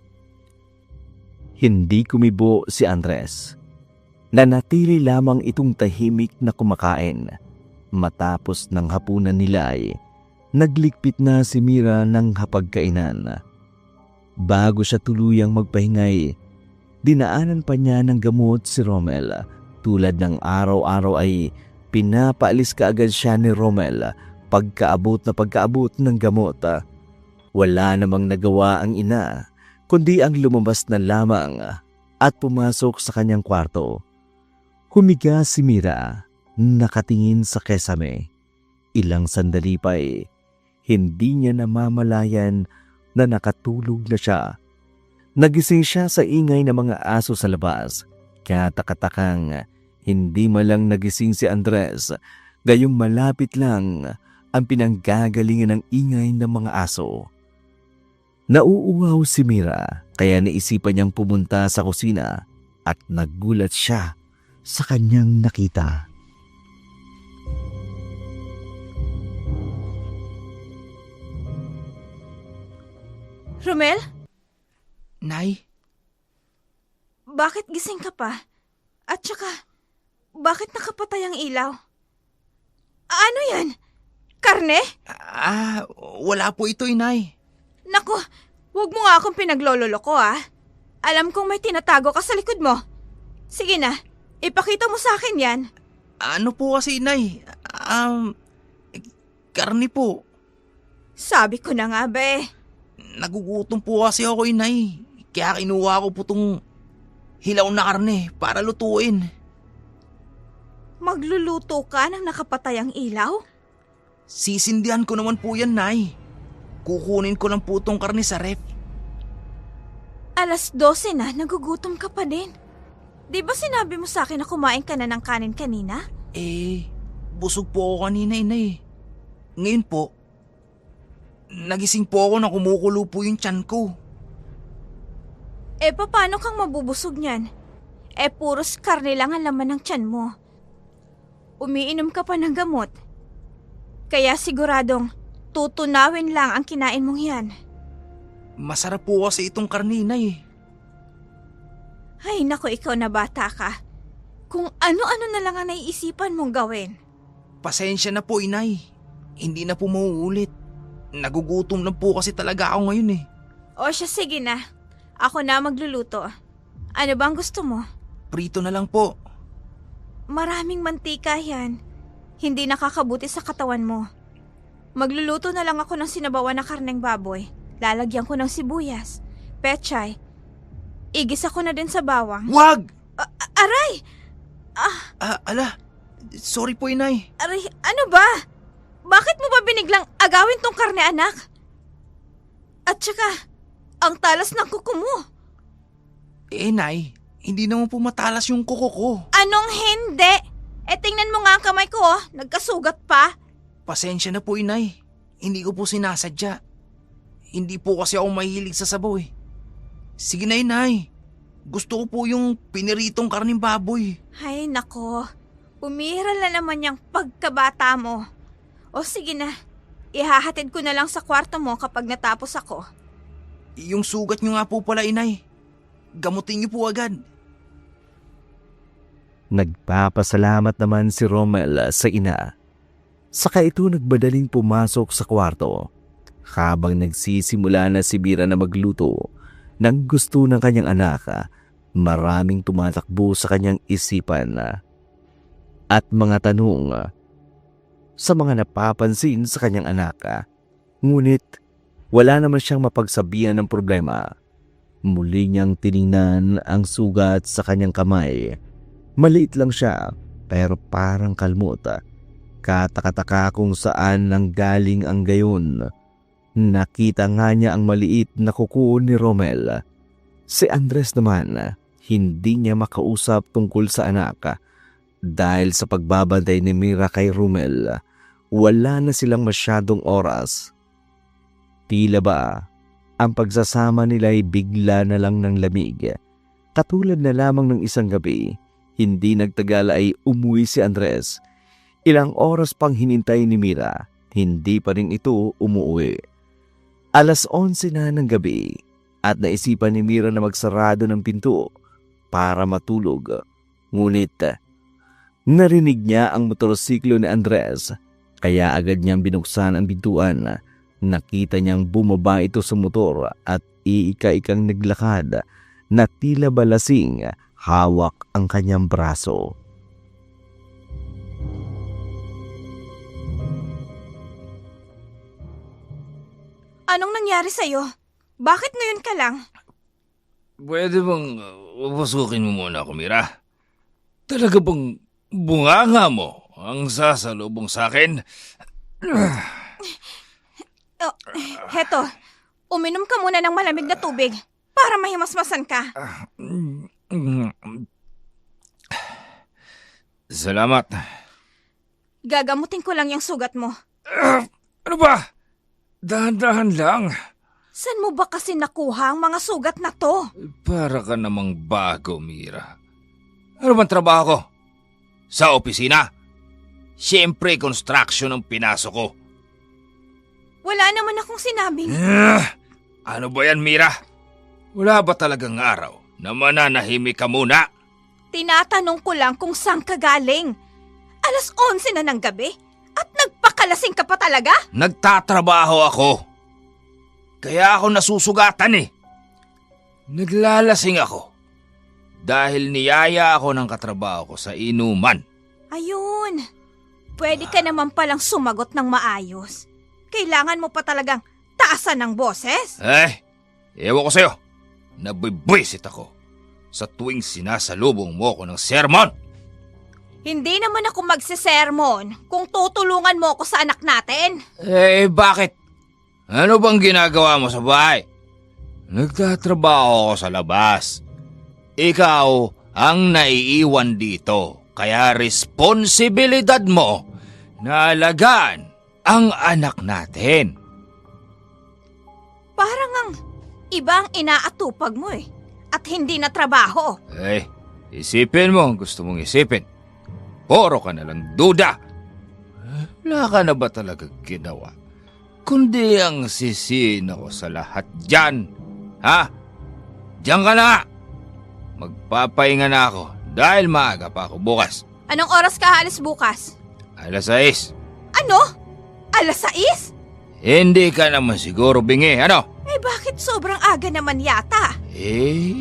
Hindi kumibo si Andres. Nanatili lamang itong tahimik na kumakain. Matapos ng hapunan nila ay naglikpit na si Mira ng hapagkainan. Bago siya tuluyang magpahingay, dinaanan pa niya ng gamot si Romel. Tulad ng araw-araw ay pinapaalis kaagad siya ni Romel pagkaabot ng gamot. Wala namang nagawa ang ina kundi ang lumabas na lamang at pumasok sa kanyang kwarto. Humiga si Mira, nakatingin sa kesame. Ilang sandali pa hindi niya namamalayan na nakatulog na siya. Nagising siya sa ingay ng mga aso sa labas. Kaya takatakang hindi malang nagising si Andres, gayong malapit lang ang pinanggagalingan ng ingay ng mga aso. Nauuwaw si Mira kaya naisipan niyang pumunta sa kusina at nagulat siya sa kanyang nakita. Romel, Nay, bakit gising ka pa? At saka, bakit nakapatay ang ilaw? Ano yan? Karne? wala po ito, Inay. Naku, huwag mo nga akong pinaglololoko Alam kong may tinatago ka sa likod mo. Sige na, ipakita mo sa akin yan. Ano po kasi, Inay? Karni po. Sabi ko na nga be. Nagugutom po kasi ako, Inay. Kaya kinuha ko po tong hilaw na karne para lutuin. Magluluto ka ng nakapatay ang ilaw? Sisindihan ko naman po yan, Nay. Kukunin ko lang po tong karne sa ref. 12:00 na, nagugutom ka pa din. Di ba sinabi mo sa akin na kumain ka na ng kanin kanina? Busog po ako kanina, Inay. Ngayon po, nagising po ako na kumukulo po yung tiyan ko. Paano kang mabubusog niyan? Puros karne lang ang laman ng tiyan mo. Umiinom ka pa ng gamot. Kaya siguradong tutunawin lang ang kinain mong yan. Masarap po kasi itong karne, Inay. Ay nako, ikaw na bata ka. Kung ano-ano na lang ang naiisipan mong gawin. Pasensya na po, Inay. Hindi na po mauulit. Nagugutom lang po kasi talaga ako ngayon . O siya, sige na. Ako na magluluto. Ano bang gusto mo? Prito na lang po. Maraming mantika yan. Hindi nakakabuti sa katawan mo. Magluluto na lang ako ng sinabawan na karneng baboy. Lalagyan ko ng sibuyas, pechay. Igisa ko na din sa bawang. Wag! Aray! Sorry po, Inay. Aray, ano ba? Bakit mo ba biniglang agawin tong karne, anak? At saka, ang talas ng kuko mo. Nay, hindi naman po matalas yung kuko ko. Anong hindi? Tingnan mo nga ang kamay ko, nagkasugat pa. Pasensya na po, Inay. Hindi ko po sinasadya. Hindi po kasi ako mahilig sa sabaw . Sige na, Inay. Gusto ko po yung piniritong karning baboy. Ay nako, umiral na naman yung pagkabata mo. O sige na, ihahatid ko na lang sa kwarto mo kapag natapos ako. Yung sugat nyo nga po pala, Inay. Gamutin niyo po agad. Nagpapasalamat naman si Romel sa ina. Saka ito nagbadaling pumasok sa kwarto. Habang nagsisimula na si Mira na magluto ng gusto ng kanyang anak, maraming tumatakbo sa kanyang isipan at mga tanong sa mga napapansin sa kanyang anak. Ngunit wala naman siyang mapagsabihan ng problema. Muli niyang tiningnan ang sugat sa kanyang kamay. Maliit lang siya pero parang kalmot. Katakataka kung saan nanggaling ang gayon. Nakita nga niya ang maliit na kuko ni Romel. Si Andres naman, hindi niya makausap tungkol sa anak. Dahil sa pagbabantay ni Mira kay Romel, wala na silang masyadong oras. Tila ba, ang pagsasama nila ay bigla na lang ng lamig. Katulad na lamang ng isang gabi, hindi nagtagal ay umuwi si Andres. Ilang oras pang hinintay ni Mira, hindi pa rin ito umuwi. 11:00 na ng gabi at naisipan ni Mira na magsarado ng pinto para matulog. Ngunit narinig niya ang motorsiklo ni Andres kaya agad niyang binuksan ang pintuan. Nakita niyang bumaba ito sa motor at iika-ikang naglakad na tila balasing hawak ang kanyang braso. Anong nangyari sa'yo? Bakit ngayon ka lang? Pwede bang pasukin mo muna ako, Mira? Talaga bang bunganga mo ang sasalubong sa akin? Heto, Uminom ka muna ng malamig na tubig para mahimasmasan ka. Salamat. Gagamutin ko lang yung sugat mo. Ano ba? Dahan-dahan lang. San mo ba kasi nakuha ang mga sugat na to? Para ka namang bago, Mira. Ano bang trabaho ko? Sa opisina? Siyempre, construction ang pinasok ko. Wala naman akong sinabing... Ano ba yan, Mira? Wala ba talagang araw na mananahimik ka muna? Tinatanong ko lang kung saan ka galing. 11:00 na ng gabi at nagpakalasing ka pa talaga? Nagtatrabaho ako. Kaya ako nasusugatan eh. Naglalasing ako. Dahil niyaya ako ng katrabaho ko sa inuman. Ayun. Pwede ka naman palang sumagot ng maayos. Kailangan mo pa talagang taasan ng boses? Ewan ko sa'yo. Nabibwisit ako sa tuwing sinasalubong mo ko ng sermon. Hindi naman ako magsisermon kung tutulungan mo ako sa anak natin. Bakit? Ano bang ginagawa mo sa bahay? Nagtatrabaho ako sa labas. Ikaw ang naiiwan dito. Kaya responsibilidad mo na alagaan ang anak natin. Parang ang ibang inaatupag mo eh. At hindi na trabaho. Isipin mo ang gusto mong isipin. Puro ka na lang duda. Wala ka na ba talaga ginawa? Kundi ang sisihin ako sa lahat dyan. Ha? Diyan ka na nga. Magpapahinga na ako dahil maaga pa ako bukas. Anong oras ka halis bukas? 6:00. Ano? 6:00? Hindi ka naman siguro bingi, ano? Bakit sobrang aga naman yata?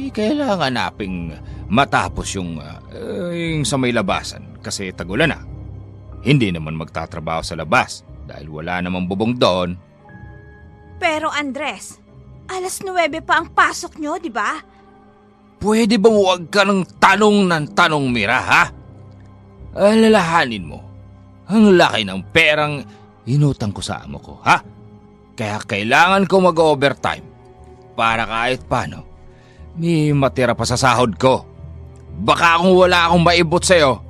Kailangan naping matapos yung sa may labasan kasi tagulan na. Hindi naman magtatrabaho sa labas dahil wala namang bubong doon. Pero Andres, 9:00 pa ang pasok nyo, di ba? Pwede bang huwag ka ng tanong, Mira, ha? Alalahanin mo, ang laki ng perang inutang ko sa amo ko, ha? Kaya kailangan ko mag-overtime para kahit paano may matira pa sa sahod ko. Baka kung wala akong maibot sa'yo,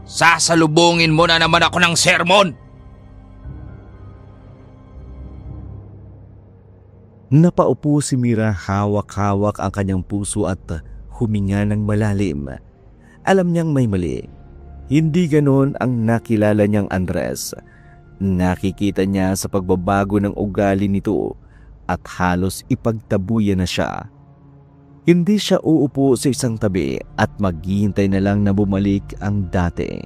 sasalubungin mo na naman ako ng sermon. Napaupo si Mira, hawak-hawak ang kanyang puso at huminga ng malalim. Alam niyang may mali. Hindi ganon ang nakilala niyang Andres. Nakikita niya sa pagbabago ng ugali nito at halos ipagtabuyan na siya. Hindi siya uupo sa isang tabi at maghihintay na lang na bumalik ang dati.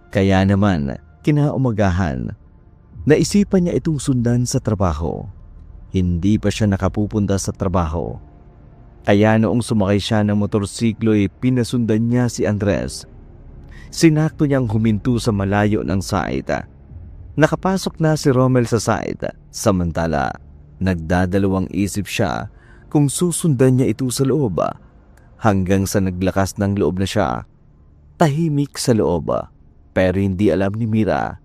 Kaya naman, kinaumagahan, naisipan niya itong sundan sa trabaho. Hindi pa siya nakapupunta sa trabaho. Kaya noong sumakay siya ng motorsiklo pinasundan niya si Andres. Sinakto niyang huminto sa malayo ng site. Nakapasok na si Romel sa site, samantala nagdadalawang isip siya kung susundan niya ito sa loob hanggang sa naglakas ng loob na siya. Tahimik sa loob pero hindi alam ni Mira.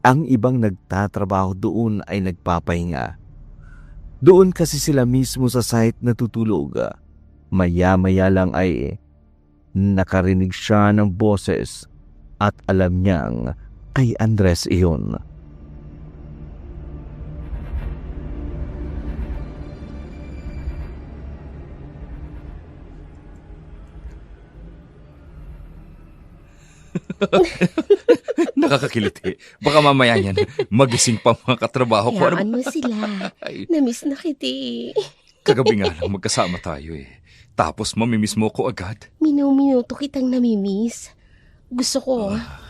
Ang ibang nagtatrabaho doon ay nagpapahinga. Doon kasi sila mismo sa site natutulog. Maya-maya lang ay nakarinig siya ng boses at alam niyang kay Andres iyon. Nakakakiliti. Baka mamaya niyan, magising pa mga katrabaho ko. Hayaan mo sila. Namiss na kiti. Kagabi nga lang magkasama tayo Tapos mamimiss mo ko agad. Minuto kitang namimiss. Gusto ko,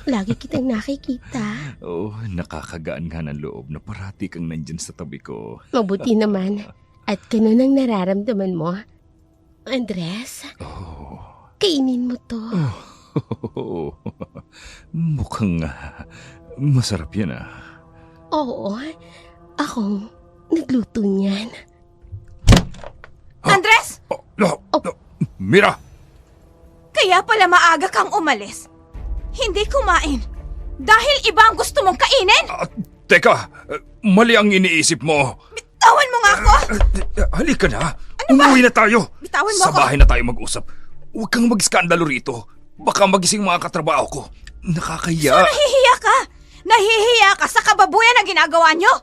lagi kitang nakikita. Nakakagaan nga ng loob na parati kang nandyan sa tabi ko. Mabuti naman. At ganun ang nararamdaman mo. Andres, kainin mo to. Mukhang masarap yan Oo, akong nagluto niyan. Andres! Mira! Kaya pala maaga kang umalis. Hindi kumain. Dahil iba ang gusto mong kainin? Teka, mali ang iniisip mo. Bitawan mo nga ako! Halika na. Umuwi na tayo. Bitawan mo Sa ako. bahay na tayo mag-usap. Huwag kang mag-skandalo rito. Baka magising mga katrabaho ko. Nakakahiya. Nahihiya ka! Nahihiya ka sa kababuyan na ginagawa nyo!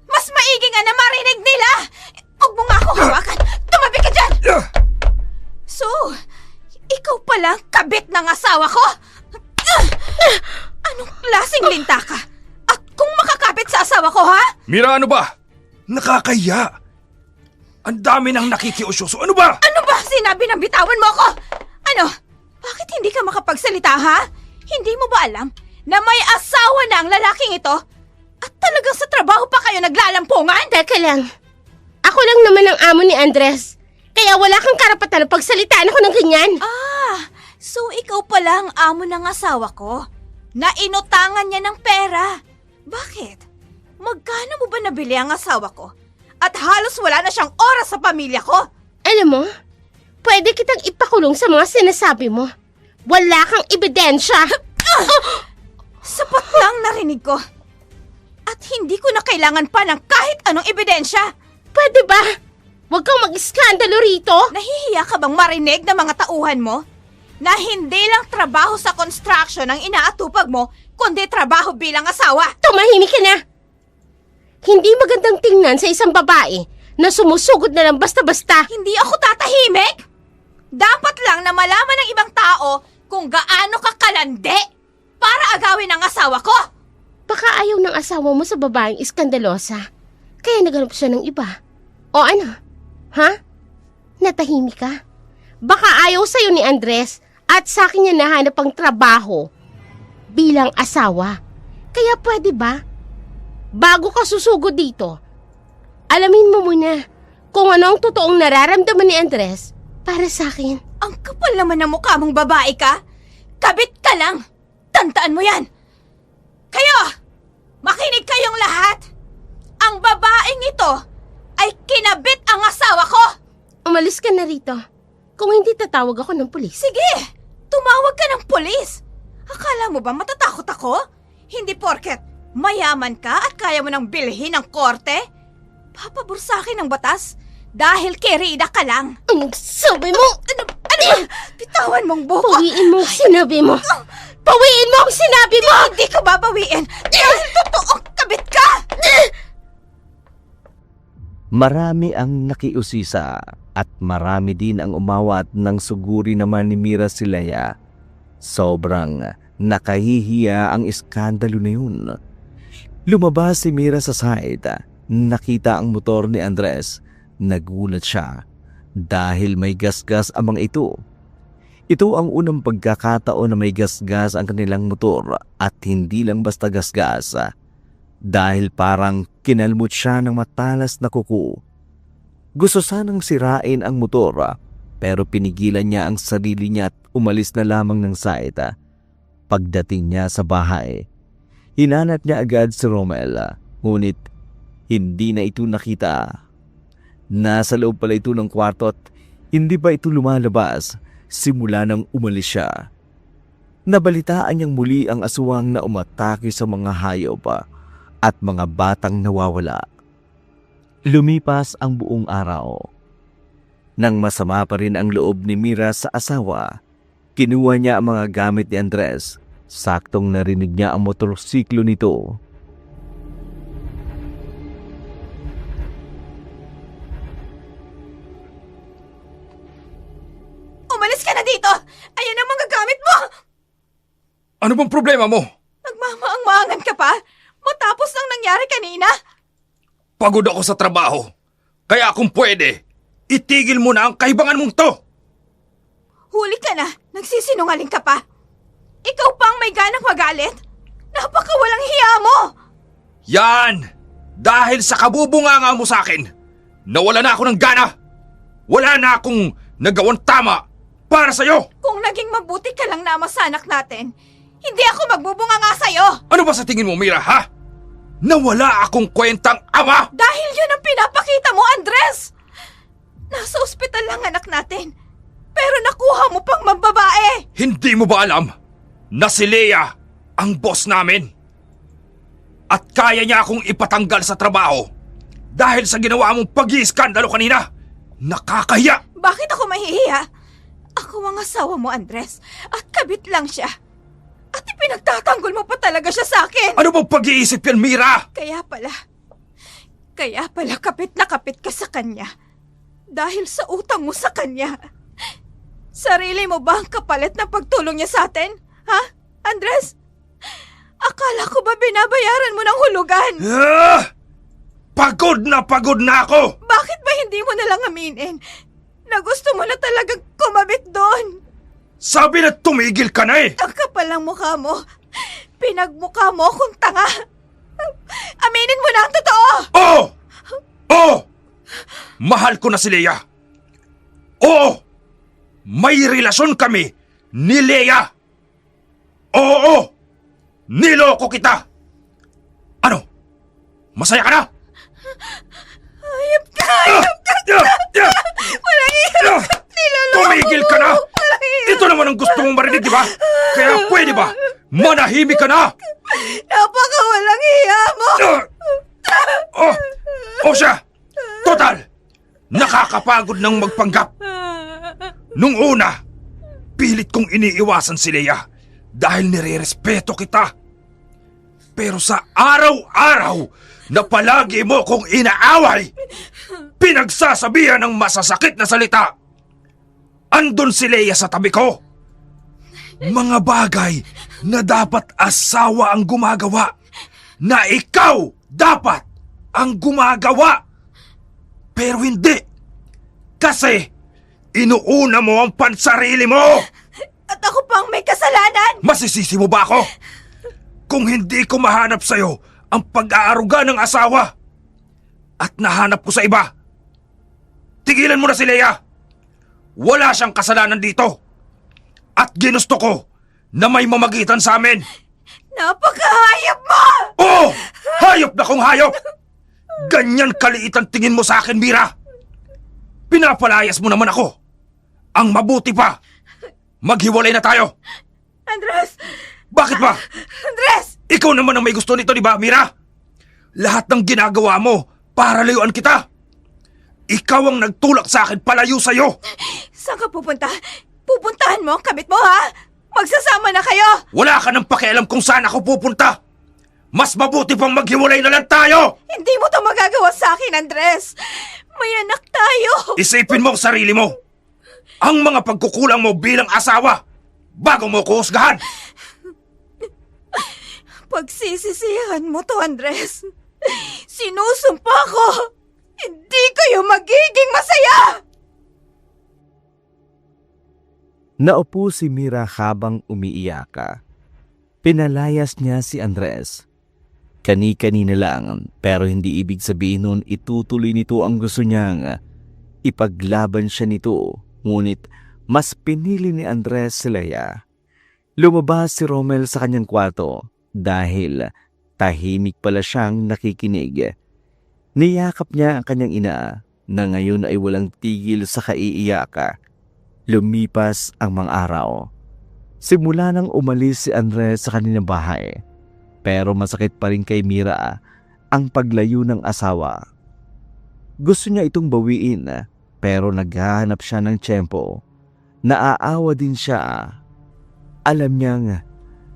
Mas maigi nga na marinig nila! Huwag mo nga ako hawakan! Tumabi ka dyan! Ah! So, ikaw palang kabit ng asawa ko? Anong klaseng linta ka? At kung makakabit sa asawa ko, ha? Mira, ano ba? Nakakahiya. Ang dami nang nakikiusyoso. Ano ba? Ano ba sinabi ng bitawan mo ako? Ano? Bakit hindi ka makapagsalita, ha? Hindi mo ba alam na may asawa na ang lalaking ito? At talagang sa trabaho pa kayo naglalampungan? Teka lang. Ako lang naman ang amo ni Andres. Kaya wala kang karapatan na pagsalitaan ako ng ganyan. So ikaw pala ang amo ng asawa ko na inutangan niya ng pera. Bakit? Magkano mo ba nabili ang asawa ko? At halos wala na siyang oras sa pamilya ko. Alam mo, pwede kitang ipakulong sa mga sinasabi mo. Wala kang ebidensya. Sapat lang narinig ko. At hindi ko na kailangan pa ng kahit anong ebidensya. Pwede ba? Huwag kang mag-iskandalo rito. Nahihiya ka bang marinig ng mga tauhan mo? Na hindi lang trabaho sa construction ang inaatupag mo, kundi trabaho bilang asawa. Tumahimik ka na. Hindi magandang tingnan sa isang babae na sumusugod na lang basta-basta. Hindi ako tatahimik! Dapat lang na malaman ng ibang tao kung gaano ka kalande para agawin ang asawa ko. Baka ayaw ng asawa mo sa babaeng iskandalosa. Kaya naghanap siya ng iba. O ano? Ha? Natahimik ka? Baka ayaw sa'yo ni Andres at sa akin niya nahanap ang trabaho bilang asawa. Kaya pwede ba? Bago ka susugod dito, alamin mo muna kung ano ang totoong nararamdaman ni Andres para sa akin. Ang kapal naman ng mukha mong babae ka. Kabit ka lang. Tandaan mo yan. Kayo! Makinig kayong lahat. Ang babaeng ito ay kinabit ang asawa ko. Umalis ka na rito. Kung hindi, tatawag ako ng pulis. Sige, tumawag ka ng polis. Akala mo ba matatakot ako? Hindi porket mayaman ka at kaya mo nang bilhin ng korte? Papabor sa akin ang batas dahil kerida ka lang. Anong sabi mo? Ano ba? Bitawan mong buko. Pawiin mo ang sinabi mo. Pawiin mo ang sinabi mo! Hindi ko babawiin dahil totoong kabit ka! Marami ang nakiusisa at marami din ang umawat ng suguri naman ni Mira si Leia. Sobrang nakahihiya ang iskandalo na yun. Lumabas si Mira sa side. Nakita ang motor ni Andres. Nagulat siya dahil may gasgas ang mga ito. Ito ang unang pagkakataon na may gasgas ang kanilang motor at hindi lang basta gasgas. Dahil parang kinalmot siya ng matalas na kuko. Gusto sanang sirain ang motor pero pinigilan niya ang sarili niya at umalis na lamang ng site. Pagdating niya sa bahay, hinanap niya agad si Romel, ngunit hindi na ito nakita. Nasa loob pala ito ng kwarto at hindi pa ito lumalabas simula nang umalis siya. Nabalitaan niyang muli ang aswang na umatake sa mga hayop at mga batang nawawala. Lumipas ang buong araw. Nang masama pa rin ang loob ni Mira sa asawa, kinuha niya ang mga gamit ni Andres. Saktong narinig niya ang motorsiklo nito. Umalis ka na dito! Ayan ang mga gamit mo! Ano bang problema mo? Nagmamaang-maangan ka pa? Matapos ang nangyari kanina? Pagod ako sa trabaho. Kaya kung pwede, itigil mo na ang kahibangan mong to! Huli ka na! Nagsisinungaling ka pa! Ikaw pang may ganang magalit? Napakawalang hiya mo! Yan! Dahil sa kabubunganga mo sa akin, nawala na ako ng gana! Wala na akong nagawang tama para sa'yo! Kung naging mabuti ka lang na ama sa anak natin, hindi ako magbubunga nga sa'yo! Ano ba sa tingin mo, Mira, ha? Nawala akong kwentang ama! Dahil yun ang pinapakita mo, Andres! Nasa ospital lang anak natin, pero nakuha mo pang mambabae! Hindi mo ba alam na si Leia ang boss namin? At kaya niya akong ipatanggal sa trabaho Dahil sa ginawa mong pag-iiskandalo kanina. Nakakahiya! Bakit ako mahihiya? Ako ang asawa mo, Andres. At kabit lang siya. At ipinagtatanggol mo pa talaga siya sa akin. Ano bang pag-iisip yan, Mira? Kaya pala kapit na kapit ka sa kanya. Dahil sa utang mo sa kanya. Sarili mo ba ang kapalit ng pagtulong niya sa atin? Ha, Andres? Akala ko ba binabayaran mo ng hulugan? Pagod na ako! Bakit ba hindi mo nalang aminin na gusto mo na talagang kumabit doon? Sabi na tumigil ka na eh! Ang kapal ng mukha mo. Pinagmukha mo akong tanga. Aminin mo na ang totoo! Oo! Oo! Mahal ko na si Leia. Oo! May relasyon kami ni Leia. Oo! Niloko kita! Ano? Masaya ka na? Hayop ka! Walang hirap! Niloloko Tumigil ka na! mo! Walang hirap! Ito naman ang gusto mong marinig, di ba? Kaya pwede ba? Manahimik ka na! Napaka-walang hiya mo! O siya! Total! Nakakapagod ng magpanggap! Nung una, pilit kong iniiwasan si Leia dahil nire-respeto kita. Pero sa araw-araw na palagi mo kong inaaway, pinagsasabihan ng masasakit na salita, andun si Leia sa tabi ko. Mga bagay na dapat asawa ang gumagawa, na ikaw dapat ang gumagawa. Pero hindi. Kasi inuuna mo ang pansarili mo. At ako pang may kasalanan! Masisisi mo ba ako? Kung hindi ko mahanap sa'yo ang pag-aaruga ng asawa at nahanap ko sa iba, tigilan mo na si Leia. Wala siyang kasalanan dito. At ginusto ko na may mamagitan sa amin. Napakahayop mo! Oo! Hayop na kung hayop! Ganyan kaliit ang tingin mo sa akin, Mira. Pinapalayas mo naman ako. Ang mabuti pa, maghiwalay na tayo. Andres! Bakit ba? Andres! Ikaw naman ang may gusto nito, di ba, Mira? Lahat ng ginagawa mo para layuan kita. Ikaw ang nagtulak sa akin palayo sa'yo. Saan ka pupunta? Pupuntahan mo ang kabit mo, ha? Magsasama na kayo! Wala ka nang pakialam kung saan ako pupunta. Mas mabuti pang maghiwalay na lang tayo. Hindi mo to magagawa sa akin, Andres. May anak tayo. Isipin mo ang sarili mo. Ang mga pagkukulang mo bilang asawa bago mo ko husgahan. Pagsisisihan mo to, Andres. Sinusumpa ko. Hindi kayo magiging masaya. Naupo si Mira habang umiiyak. Pinalayas niya si Andres. Kani-kanina lang, pero hindi ibig sabihin nun itutuloy nito ang gusto niyang ipaglaban siya nito. Ngunit mas pinili ni Andres si Leia. Lumabas si Romel sa kanyang kwarto dahil tahimik pala siyang nakikinig. Niyakap niya ang kanyang ina na ngayon ay walang tigil sa kaiiyak. Lumipas ang mga araw. Simula nang umalis si Andres sa kanilang bahay. Pero masakit pa rin kay Mira ang paglayo ng asawa. Gusto niya itong bawiin pero naghahanap siya ng tiyempo. Naaawa din siya. Alam niyang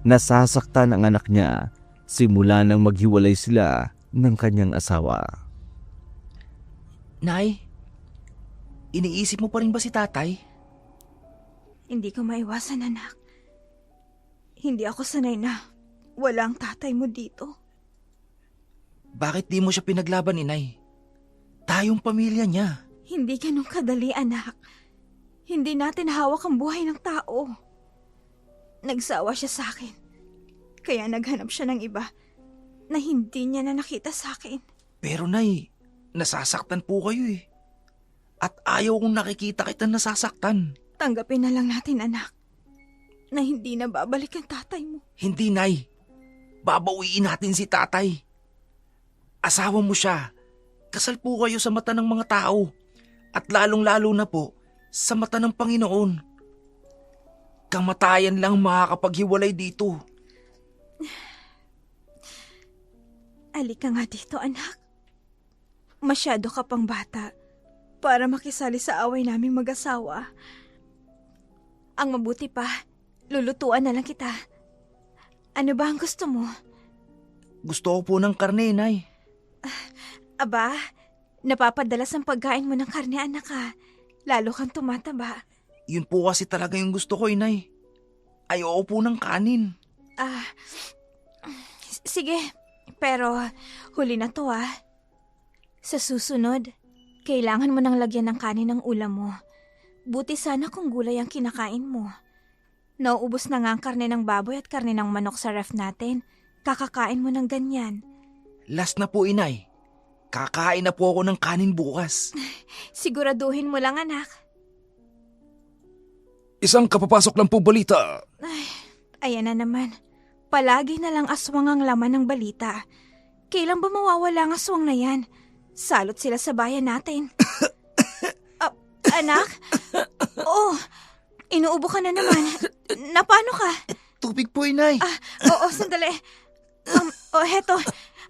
nasasaktan ang anak niya simula nang maghiwalay sila ng kanyang asawa. Nay, iniisip mo pa rin ba si tatay? Hindi ko maiwasan, anak. Hindi ako sanay na wala ang tatay mo dito. Bakit di mo siya pinaglaban, inay? Tayong pamilya niya. Hindi ganun kadali, anak. Hindi natin hawak ang buhay ng tao. Nagsawa siya sa akin. Kaya naghanap siya ng iba na hindi niya na nakita sa akin. Pero nay, nasasaktan po kayo eh. At ayaw kong nakikita kita nasasaktan. Tanggapin na lang natin, anak, na hindi na babalik ang tatay mo. Hindi, nay. Babawiin natin si tatay. Asawa mo siya. Kasal po kayo sa mata ng mga tao. At lalong-lalo na po sa mata ng Panginoon. Kamatayan lang makakapaghiwalay dito. Alika nga dito, anak. Masyado ka pang bata para makisali sa away naming mag-asawa. Ang mabuti pa, lulutuan na lang kita. Ano ba ang gusto mo? Gusto ko po ng karne, Nay. Aba, napapadalas ang pagkain mo ng karne, anak ha. Lalo kang tumataba. Yun po kasi talaga yung gusto ko, Nay. Ayoko po ng kanin. Sige, pero huli na to ah. Sa susunod, kailangan mo nang lagyan ng kanin ng ulam mo. Buti sana kung gulay ang kinakain mo. Nauubos na nga ang karne ng baboy at karne ng manok sa ref natin. Kakakain mo ng ganyan. Last na po, Inay. Kakain na po ako ng kanin bukas. Siguraduhin mo lang, anak. Isang kapapasok lang po balita. Ayan na naman. Palagi na lang aswang ang laman ng balita. Kailan ba mawawala ang aswang na yan? Salot sila sa bayan natin. Anak? Oo. Inuubo ka na naman. Napano ka? Tubig po, Inay. Oo, sandali. Heto.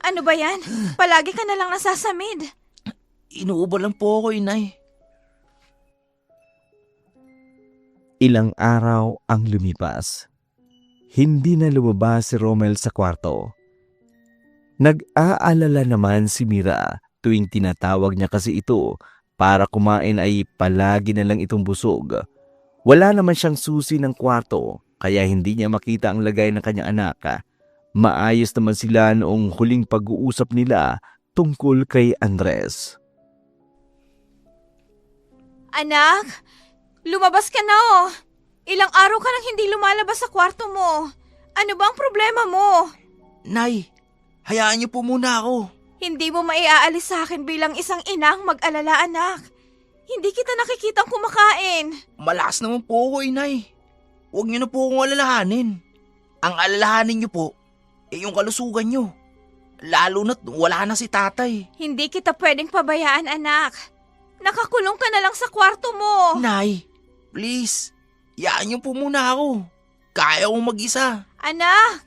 Ano ba yan? Palagi ka na lang nasasamid. Inuubo lang po ako, Inay. Ilang araw ang lumipas. Hindi na lumabas si Romel sa kwarto. Nag-aalala naman si Mira tuwing tinatawag niya kasi ito para kumain ay palagi na lang itong busog. Wala naman siyang susi ng kwarto kaya hindi niya makita ang lagay ng kanyang anak. Maayos naman sila noong huling pag-uusap nila tungkol kay Andres. Anak, lumabas ka na oh. Ilang araw ka nang hindi lumalabas sa kwarto mo. Ano ba ang problema mo? Nay, hayaan niyo po muna ako. Hindi mo maiaalis sa akin bilang isang inang mag-alala, anak. Hindi kita nakikitang kumakain. Malakas naman po ako, Inay. Huwag niyo na po akong alalahanin. Ang alalahanin niyo po, yung kalusugan niyo. Lalo na't wala na si tatay. Hindi kita pwedeng pabayaan, anak. Nakakulong ka na lang sa kwarto mo. Nay, please, hayaan niyo po muna ako. Kaya kong mag-isa. Anak,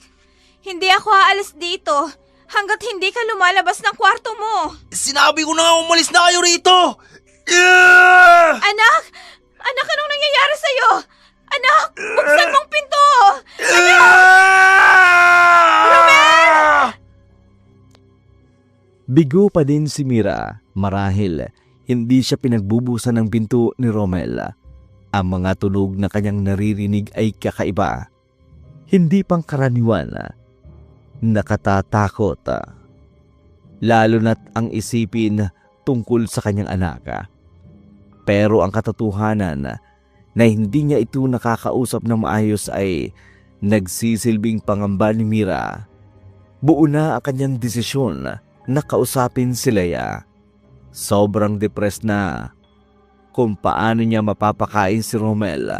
hindi ako aalis dito hanggat hindi ka lumalabas ng kwarto mo. Sinabi ko na nga umalis na kayo rito! Anak! Anak, anong nangyayari sa'yo? Anak, buksan mong pinto! Bigo pa din si Mira marahil hindi siya pinagbubusan ng pinto ni Romel. Ang mga tunog na kanyang naririnig ay kakaiba. Hindi pang karaniwan. Nakatatakot. Lalo na't ang isipin tungkol sa kanyang anak. Pero ang katotohanan na hindi niya ito nakakausap ng maayos ay nagsisilbing pangamba ni Mira. Buo na ang kanyang desisyon na kausapin si Leia. Sobrang depressed na kung paano niya mapapakain si Romel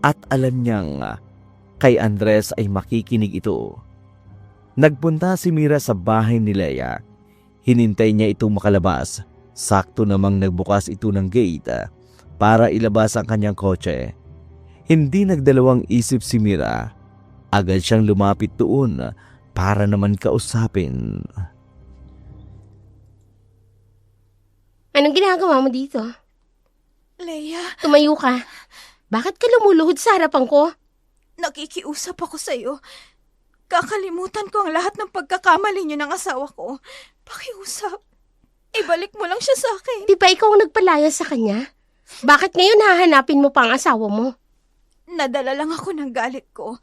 at alam niyang kay Andres ay makikinig ito. Nagpunta si Mira sa bahay ni Leia. Hinintay niya itong makalabas. Sakto namang nagbukas ito ng gate para ilabas ang kanyang kotse. Hindi nagdalawang isip si Mira. Agad siyang lumapit doon para naman kausapin. Anong ginagawa mo dito? Leia, Tumayo ka. Bakit ka lumuluhod sa harapan ko? nakikiusap ako sa'yo. Kakalimutan ko ang lahat ng pagkakamali niyo ng asawa ko. Pakiusap. Ibalik mo lang siya sa akin. Di ba ikaw ang nagpalaya sa kanya? Bakit ngayon hahanapin mo pa ang asawa mo? Nadala lang ako ng galit ko.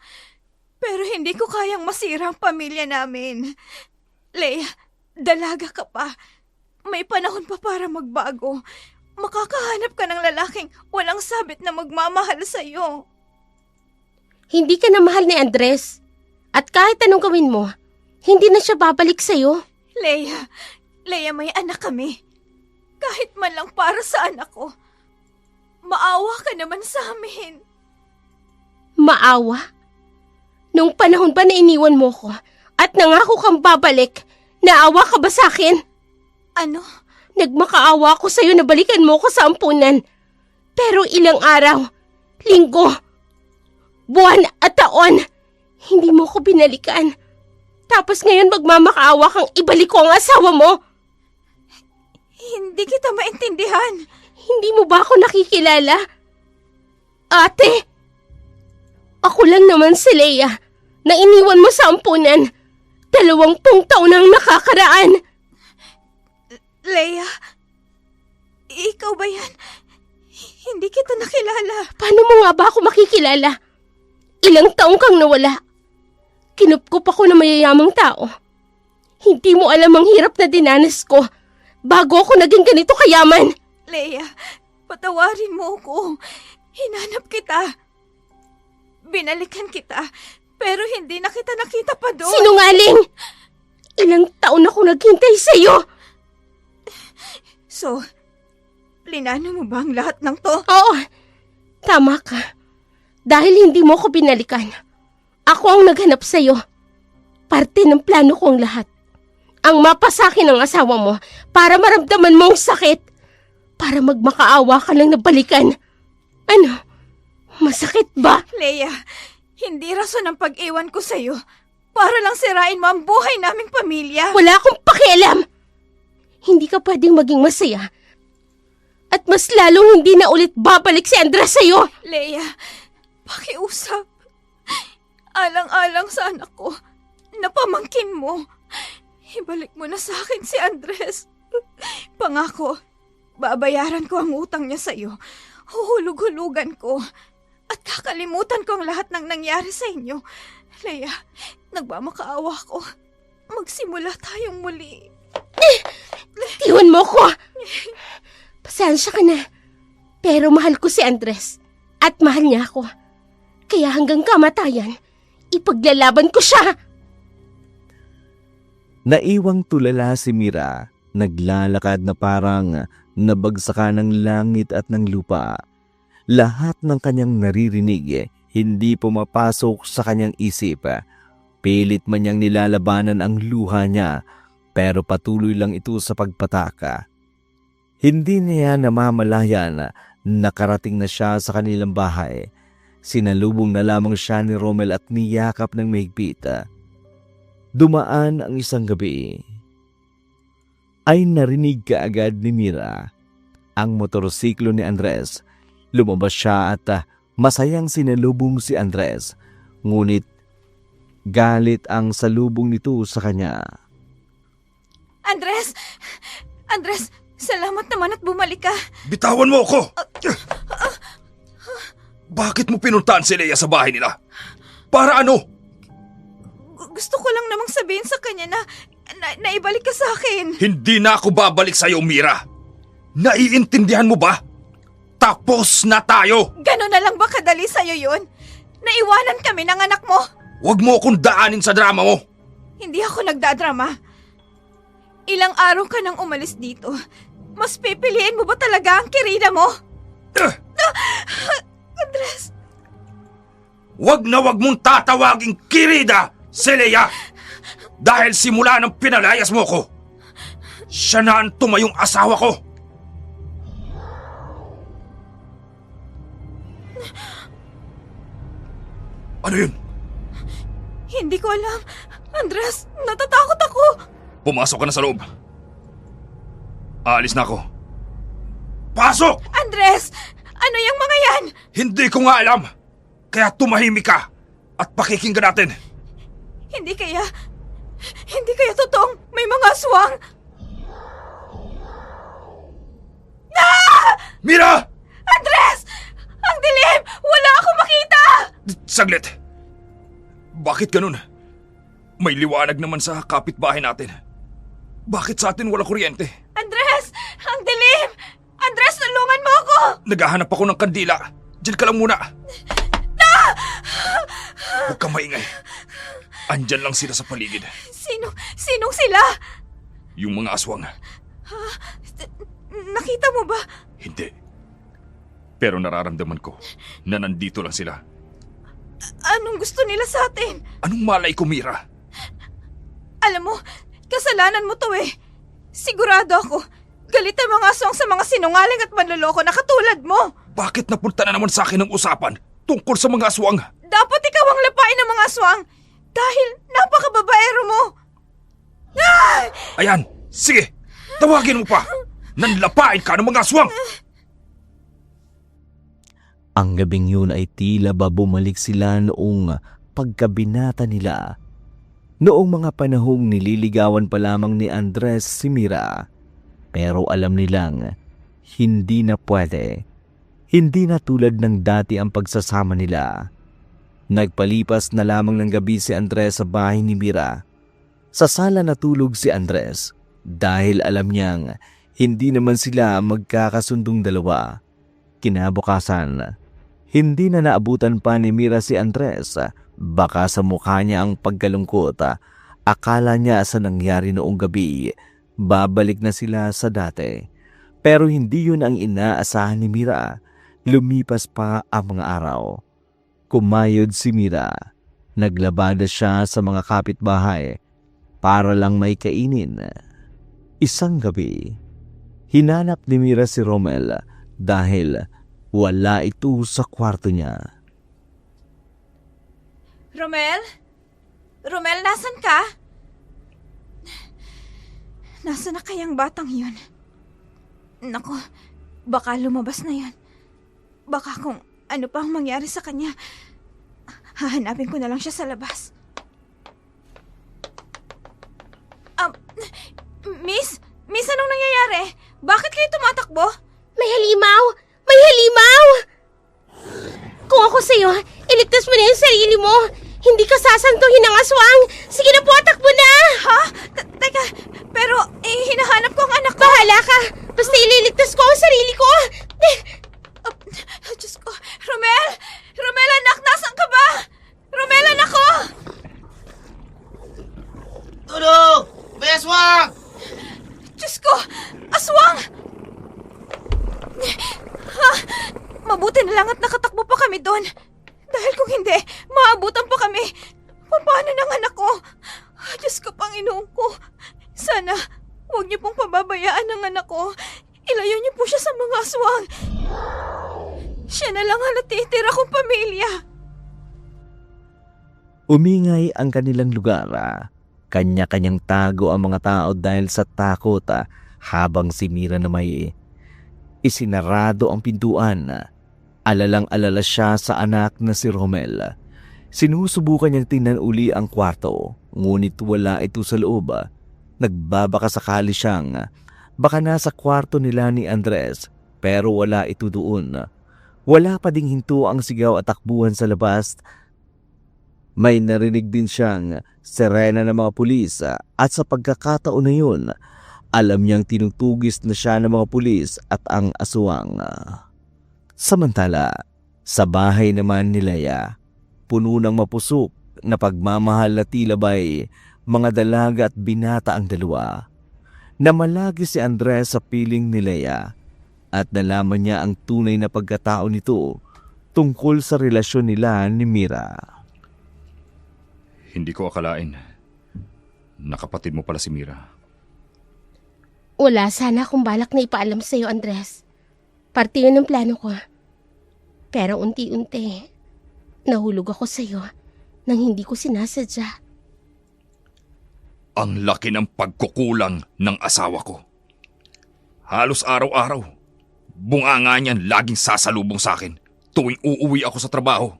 Pero hindi ko kayang masira ang pamilya namin. Leia, dalaga ka pa. May panahon pa para magbago. Makakahanap ka ng lalaking walang sabit na magmamahal sa'yo. Hindi ka na mahal ni Andres. At kahit anong gawin mo, hindi na siya babalik sa'yo. Leia, may anak kami. Kahit man lang para sa anak ko. Maawa ka naman sa amin. Maawa? Nung panahon pa na iniwan mo ko at nangako kang babalik, naawa ka ba sa akin? Ano? Nagmakaawa ako sa'yo na balikan mo ko sa ampunan. Pero ilang araw, linggo, buwan at taon, hindi mo ko binalikan. Tapos ngayon magmamakaawa kang ibalik ko ang asawa mo. Di kita maintindihan. Hindi mo ba ako nakikilala? Ate! Ako lang naman si Leia na iniwan mo sa ampunan. 20 taon nang nakakaraan. Leia, ikaw ba yan? Hindi kita nakilala. Paano mo nga ba ako makikilala? Ilang taong kang nawala. Kinupkup ako ng mayayamang tao. Hindi mo alam ang hirap na dinanas ko bago ako naging ganito kayaman. Leia, patawarin mo ako. Hinanap kita. Binalikan kita, pero hindi na kita nakita pa doon. Sinungaling! Ilang taon ako naghintay sa'yo. So, linano mo ba ang lahat ng to? Oo, tama ka. Dahil hindi mo ako binalikan, ako ang naghanap sa'yo. Parte ng plano ko ang lahat. Ang mapasakin ng asawa mo para maramdaman mo ang sakit. Para magmakaawa ka lang na balikan. Ano? Masakit ba? Leia, hindi rason ang pag-iwan ko sa'yo para lang sirain mo ang buhay naming pamilya. Wala akong pakialam. Hindi ka pwedeng maging masaya. At mas lalong hindi na ulit babalik si Andres sa'yo. Leia, pakiusap. Alang-alang sa anak ko na pamangkin mo. Ibalik mo na sa akin si Andres. Pangako, babayaran ko ang utang niya sa'yo. Huhulug-hulugan ko. At kakalimutan ko ang lahat ng nangyari sa inyo. Leia, nagmamakaawa ko. Magsimula tayong muli. Iwan mo ko. Pasensya ka na. Pero mahal ko si Andres. At mahal niya ako. Kaya hanggang kamatayan, ipaglalaban ko siya. Naiwang tulala si Mira, naglalakad na parang nabagsakan ng langit at ng lupa. Lahat ng kanyang naririnig hindi pumapasok sa kanyang isip. Pilit man niyang nilalabanan ang luha niya, pero patuloy lang ito sa pagpataka. Hindi niya namamalayan na nakarating na siya sa kanilang bahay. Sinalubong na lamang siya ni Romel at niyakap ng mahigpit. Dumaan ang isang gabi. Ay narinig kaagad ni Mira ang motorsiklo ni Andres. Lumabas siya at masayang sinalubong si Andres. Ngunit galit ang salubong nito sa kanya. Andres! Andres, salamat naman at bumalik ka. Bitawan mo ako! Bakit mo pinuntahan si Leia sa bahay nila? Para ano? Gusto ko lang namang sabihin sa kanya na ibalik ka sa akin. Hindi na ako babalik sa'yo, Mira. Naiintindihan mo ba? Tapos na tayo! Gano'n na lang ba kadali sa'yo yun? Naiwanan kami ng anak mo. Huwag mo akong daanin sa drama mo. Hindi ako nagdadrama. Ilang araw ka nang umalis dito. Mas pipiliin mo ba talaga ang kirida mo? Andres! Huwag na huwag mong tatawaging kirida si Leia! Dahil simula nang pinalayas mo ko, siya na ang tumayong asawa ko. Ano yun? Hindi ko alam. Andres, natatakot ako. Pumasok ka na sa loob. Aalis na ako. Pasok! Andres! Ano yung mga yan? Hindi ko nga alam. Kaya tumahimik ka at pakikinggan natin. Hindi kaya totoong may mga aswang? Ah! Mira! Andres! Ang dilim! Wala akong makita! Saglit. Bakit ganun? May liwanag naman sa kapitbahay natin. Bakit sa atin wala kuryente? Andres! Ang dilim! Andres, tulungan mo ako! Naghahanap ako ng kandila. Diyan ka lang muna. Huwag kang maingay. Andyan lang sila sa paligid. Sinong sila? Yung mga aswang. Nakita mo ba? Hindi. Pero nararamdaman ko na nandito lang sila. Anong gusto nila sa atin? Anong malay ko, Mira? Alam mo, kasalanan mo to eh. Sigurado ako, galit ang mga aswang sa mga sinungaling at manloloko na katulad mo. Bakit napunta na naman sa akin ang usapan tungkol sa mga aswang? Dapat ikaw ang lapain ng mga aswang dahil napakababaero mo. Ah! Ayan, sige, tawagin mo pa. Nanlapain ka ng mga aswang! Ang gabing yun ay tila ba bumalik sila noong pagkabinata nila. Noong mga panahong nililigawan pa lamang ni Andres si Mira. Pero alam nilang hindi na pwede. Hindi na tulad ng dati ang pagsasama nila. Nagpalipas na lamang ng gabi si Andres sa bahay ni Mira. Sa sala natulog si Andres dahil alam niyang hindi naman sila magkakasundong dalawa. Kinabukasan, hindi na naabutan pa ni Mira si Andres. Baka sa mukha niya ang pagkalungkot. Akala niya sa nangyari noong gabi, babalik na sila sa dati. Pero hindi yun ang inaasahan ni Mira. Lumipas pa ang mga araw. Kumayod si Mira. Naglabada siya sa mga kapitbahay para lang may kainin. Isang gabi, hinanap ni Mira si Romel dahil wala ito sa kwarto niya. Romel? Romel, nasan ka? Nasaan na kayang batang yun? Naku, baka lumabas na yan. Baka kung ano pa ang mangyari sa kanya, hahanapin ko na lang siya sa labas. Miss? Miss, anong nangyayari? Bakit kayo tumatakbo? May halimaw! May halimaw! Kung ako sa'yo, iligtas mo na yung sarili mo. Hindi ka sasantuhin ng aswang. Sige na po, takbo na! Ha? Teka, pero hinahanap ko ang anak ko. Bahala ka! Basta ililigtas ko ang sarili ko! Diyos ko. Romel! Romel, anak! Nasaan ka ba? Romel, anak ko! Tulong! May aswang! Diyos ko! Aswang! Ha? Mabuti na lang at nakatakbo pa kami doon. Dahil kung hindi, maabutan pa kami. Paano ng anak ko? Diyos ko, Panginoon ko. Sana, huwag niyo pong pababayaan ang anak ko. Ilayo niyo po siya sa mga aswang. Siya na lang ang natitira kong pamilya. Umingay ang kanilang lugar. Kanya-kanyang tago ang mga tao dahil sa takot habang si Mira na may isinarado ang pintuan. Alalang-alala siya sa anak na si Romel. Sinusubukan niyang tingnan uli ang kwarto, ngunit wala ito sa loob. Nagbabaka sakali siyang baka nasa kwarto nila ni Andres, pero wala ito doon. Wala pa ding hinto ang sigaw at takbuhan sa labas. May narinig din siyang sirena ng mga pulis at sa pagkakataon na yun, alam niyang tinutugis na siya ng mga pulis at ang aswang. Samantala, sa bahay naman ni Leia, puno ng mapusok na pagmamahal na tila ba'y mga dalaga at binata ang dalawa. Namalagi si Andres sa piling ni Leia at nalaman niya ang tunay na pagkatao nito tungkol sa relasyon nila ni Mira. Hindi ko akalain. Nakapatid mo pala si Mira. Wala sana akong balak na ipaalam sa'yo, Andres. Parte yun ng plano ko. Pero unti-unti, nahulog ako sa'yo nang hindi ko sinasadya. Ang laki ng pagkukulang ng asawa ko. Halos araw-araw, bunganga niyan laging sasalubong sa akin tuwing uuwi ako sa trabaho.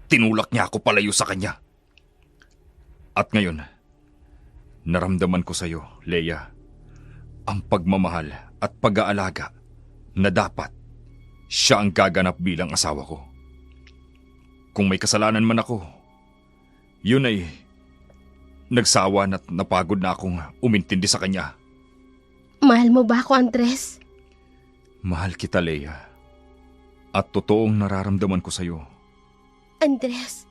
Tinulak niya ako palayo sa kanya. At ngayon, naramdaman ko sa'yo, Leia, ang pagmamahal at pag-aalaga na dapat siya ang gaganap bilang asawa ko. Kung may kasalanan man ako, yun ay nagsawa at napagod na akong umintindi sa kanya. Mahal mo ba ako, Andres? Mahal kita, Leia. At totoong nararamdaman ko sa'yo. Andres?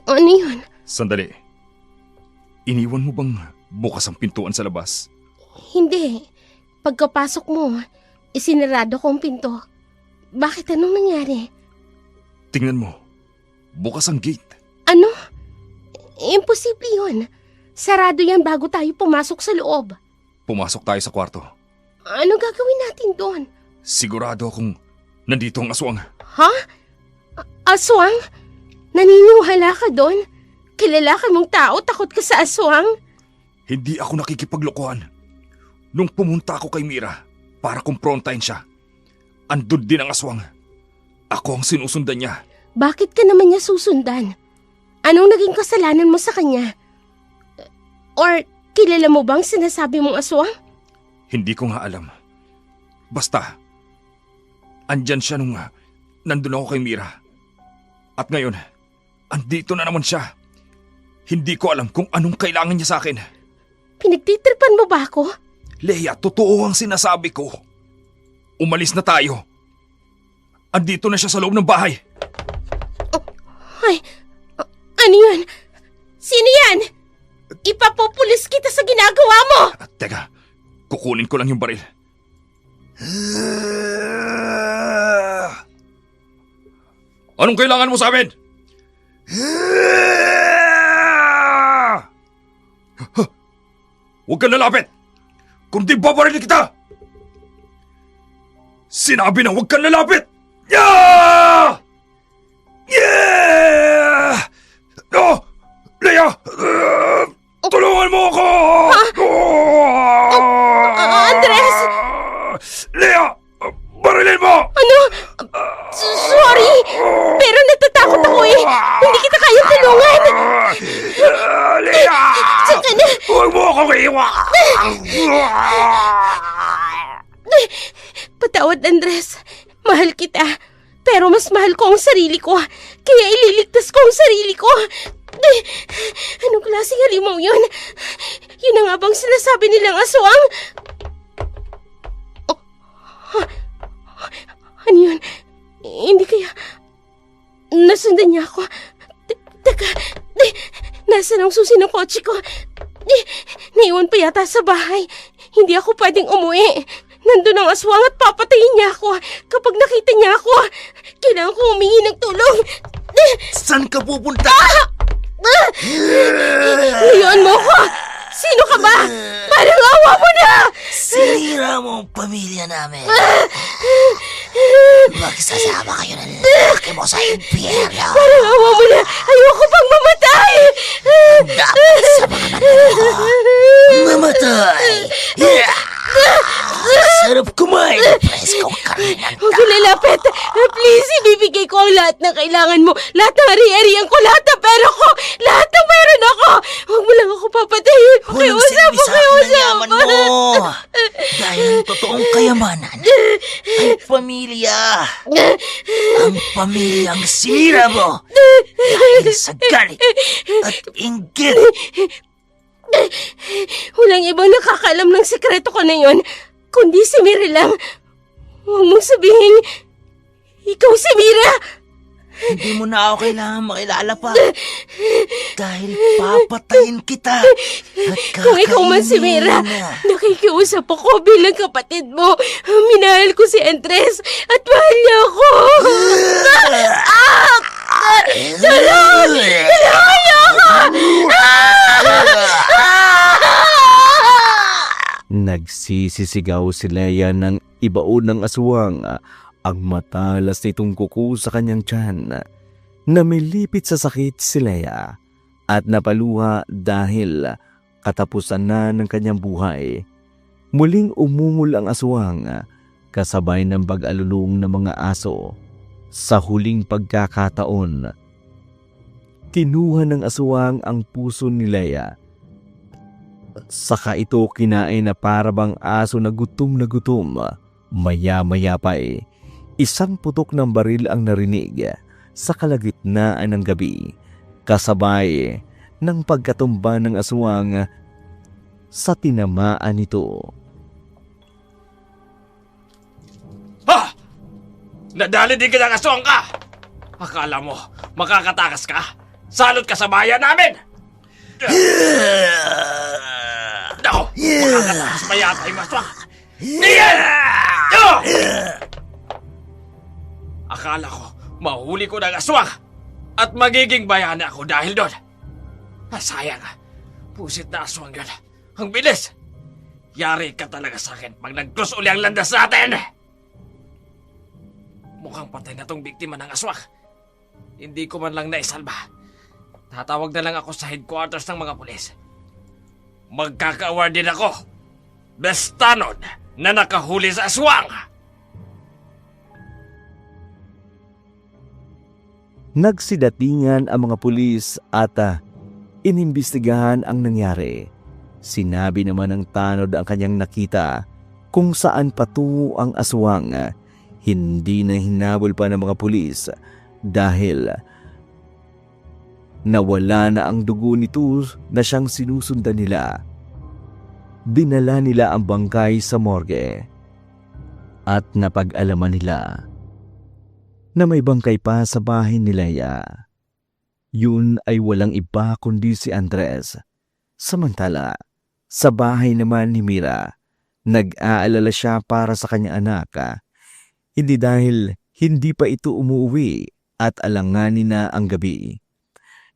Ano yun? Sandali. Iniwan mo bang bukas ang pintuan sa labas? Hindi. Pagkapasok mo, isinarado ko ang pinto. Bakit? Anong nangyari? Tingnan mo. Bukas ang gate. Ano? Imposible yun. Sarado yan bago tayo pumasok sa loob. Pumasok tayo sa kwarto. Ano gagawin natin doon? Sigurado akong nandito ang aswang. Ha? Aswang? Naniniwala ka doon? Kilala ka mong tao, takot ka sa aswang? Hindi ako nakikipaglokohan. Nung pumunta ako kay Mira para kumprontahin siya, andun din ang aswang. Ako ang sinusundan niya. Bakit ka naman niya susundan? Anong naging kasalanan mo sa kanya? Or kilala mo bang sinasabi mong aswang? Hindi ko nga alam. Basta, andyan siya nung nandun ako kay Mira. At ngayon, andito na naman siya. Hindi ko alam kung anong kailangan niya sa akin. Pinagtitripan mo ba ako? Leia, totoo ang sinasabi ko. Umalis na tayo. Andito na siya sa loob ng bahay. Ay, ano yun? Sino yan? Ipapupulis kita sa ginagawa mo! Teka, kukunin ko lang yung baril. Anong kailangan mo sa amin? Huwag kang lalapit! Kundi babarilin kita! Sinabi na huwag kang lalapit! Yeah! Yeah! No! Leia! Tulungan mo ako! Andres! Leia! Barilin mo! Ano? Sorry! Pero natatakot ako eh! Hindi kita kayang tulungan! Leia! Saka na! Huwag mo akong iiwan! Patawad, Andres. Mahal kita. Pero mas mahal ko ang sarili ko. Kaya ililigtas ko ang sarili ko. Anong klaseng halimaw yun? Yun na nga bang sinasabi nilang aswang? Ano yun? Hindi kaya... Nasundan niya ako. Teka, nasaan ang susi ng kotse ko? Naiwan pa yata sa bahay. Hindi ako pwedeng umuwi. Nandun ang aswang at papatayin niya ako. Kapag nakita niya ako, kailangan ko humingi ng tulong. Saan ka pupunta? Layuan mo ako! Sino ka ba? Parang awa mo na! Sinira mo ang pamilya namin. Magsasama kayo ng laki mo sa impyerno. Parang awa mo na! Ayoko pang mamatay! Dapat sa mga mata mo mamatay. Sarap kumain ng preskong karne ng Huwag ka lalapit! Please, ibibigay ko ang lahat ng kailangan mo. Lahat ng ari-arian ko, lahat ng pera ko, lahat ng meron ako! Huwag mo lang ako papatayin! Walang silbi sa akin ang yaman mo. Dahil ang totoong kayamanan ay pamilya. Ang pamilyang sinira mo dahil sa galit at inggit. Walang ibang nakakalam ng sekreto ko na yon, kundi si Mira lang. Huwag mong sabihin, ikaw si Mira! Hindi mo na ako kailangan makilala pa. Dahil papatayin kita. At Kung ikaw man si Mira, nakikiusap ako bilang kapatid mo. Minahal ko si Andres at mahal niya ako. Tulungan niyo ako! Nagsisisigaw si Leia ng ibaon ng aswang. Ang matalas nitong kuko sa kanyang tiyan. Namilipit sa sakit si Leia at napaluha dahil katapusan na ng kanyang buhay. Muling umungol ang aswang kasabay ng pag-alulong ng mga aso. Sa huling pagkakataon, kinuha ng aswang ang puso ni Leia. Saka ito kinain na parabang aso na gutom na gutom. Maya-maya pa isang putok ng baril ang narinig sa kalagitnaan ng gabi, kasabay ng pagkatumba ng aswang sa tinamaan nito. Ha! Nadali din ka ng aswang ka! Akala mo, makakatakas ka? Salot ka sa bayan namin! Nako, makakatakas pa yata yung aswang! Niyan! Akala ko, mahuli ko ng aswang at magiging bayani ako dahil doon. Sayang, pusit na aswang yun. Ang bilis! Yari ka talaga sa akin pag nag-cross uli ang landas natin! Mukhang patay na tong biktima ng aswang. Hindi ko man lang naisalba. Tatawag na lang ako sa headquarters ng mga pulis. magkaka-award din ako. Best tanod na nakahuli sa aswang. Nagsidatingan ang mga pulis at inimbestigahan ang nangyari. Sinabi naman ng tanod ang kanyang nakita kung saan patungo ang aswang. Hindi na hinabol pa ng mga pulis dahil nawala na ang dugo nito na siyang sinusundan nila. Dinala nila ang bangkay sa morgue at napag-alaman nila na may bangkay pa sa bahay ni Leia. Yun ay walang iba kundi si Andres. Samantala, sa bahay naman ni Mira, nag-aalala siya para sa kanyang anak. Hindi dahil hindi pa ito umuwi at alanganin na ang gabi.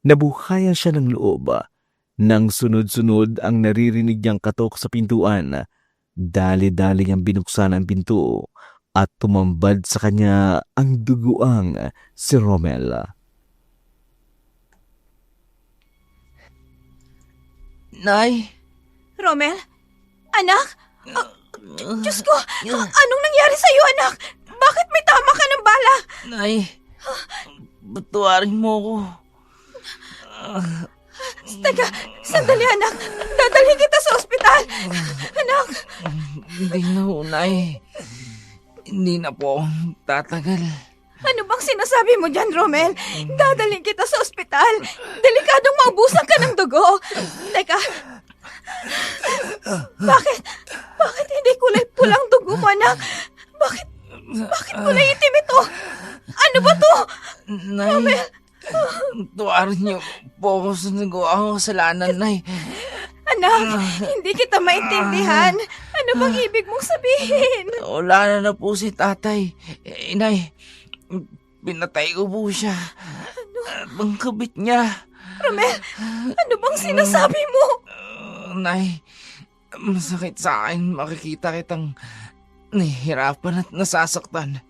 Nabuhayan siya ng loob nang sunod-sunod ang naririnig niyang katok sa pintuan. Dali-dali niyang binuksan ang pinto at tumambad sa kanya ang duguang si Romel. Nay! Romel? Anak? Diyos ko! Anong nangyari sa'yo, anak? Bakit may tama ka ng bala? Nay! Batuwarin mo ko. Teka, sandali, anak. Dadalhin kita sa ospital. Anak! Hindi na ho, Nay. Hindi na po ako tatagal. Ano bang sinasabi mo dyan, Romel? Dadalhin kita sa ospital. Delikadong maubusan ka ng dugo. Teka. Bakit hindi kulay pulang dugo mo, anak? Bakit kulay itim ito? Ano ba to? Nay, Romel. tuwarin niyo po ako sa nagawa ko kasalanan, Nay. Anak, hindi kita maintindihan. Ano bang ibig mong sabihin? Wala na po si tatay. Inay, pinatay ko po siya. At ang kabit niya. Romel, ano bang sinasabi mo? Nay, masakit sa akin makikita kitang nahihirapan at nasasaktan.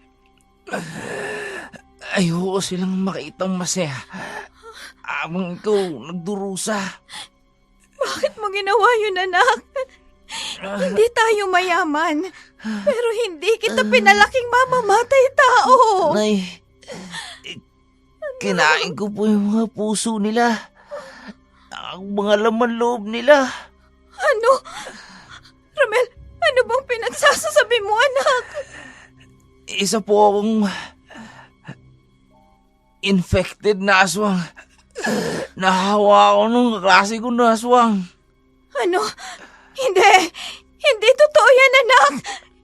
Ayoko silang makitang masaya habang ikaw nagdurusa. Bakit mo ginawa yun, anak? Hindi tayo mayaman. Pero hindi kita pinalaking mamamatay tao. Nay, kinain ko po yung mga puso nila. Ang mga laman loob nila. Ano? Romel, ano bang pinagsasasabi mo, anak? Isa po akong infected na aswang. Nahawa ako nung kaklase ko na aswang. Ano? Hindi. Hindi totoo yan, anak.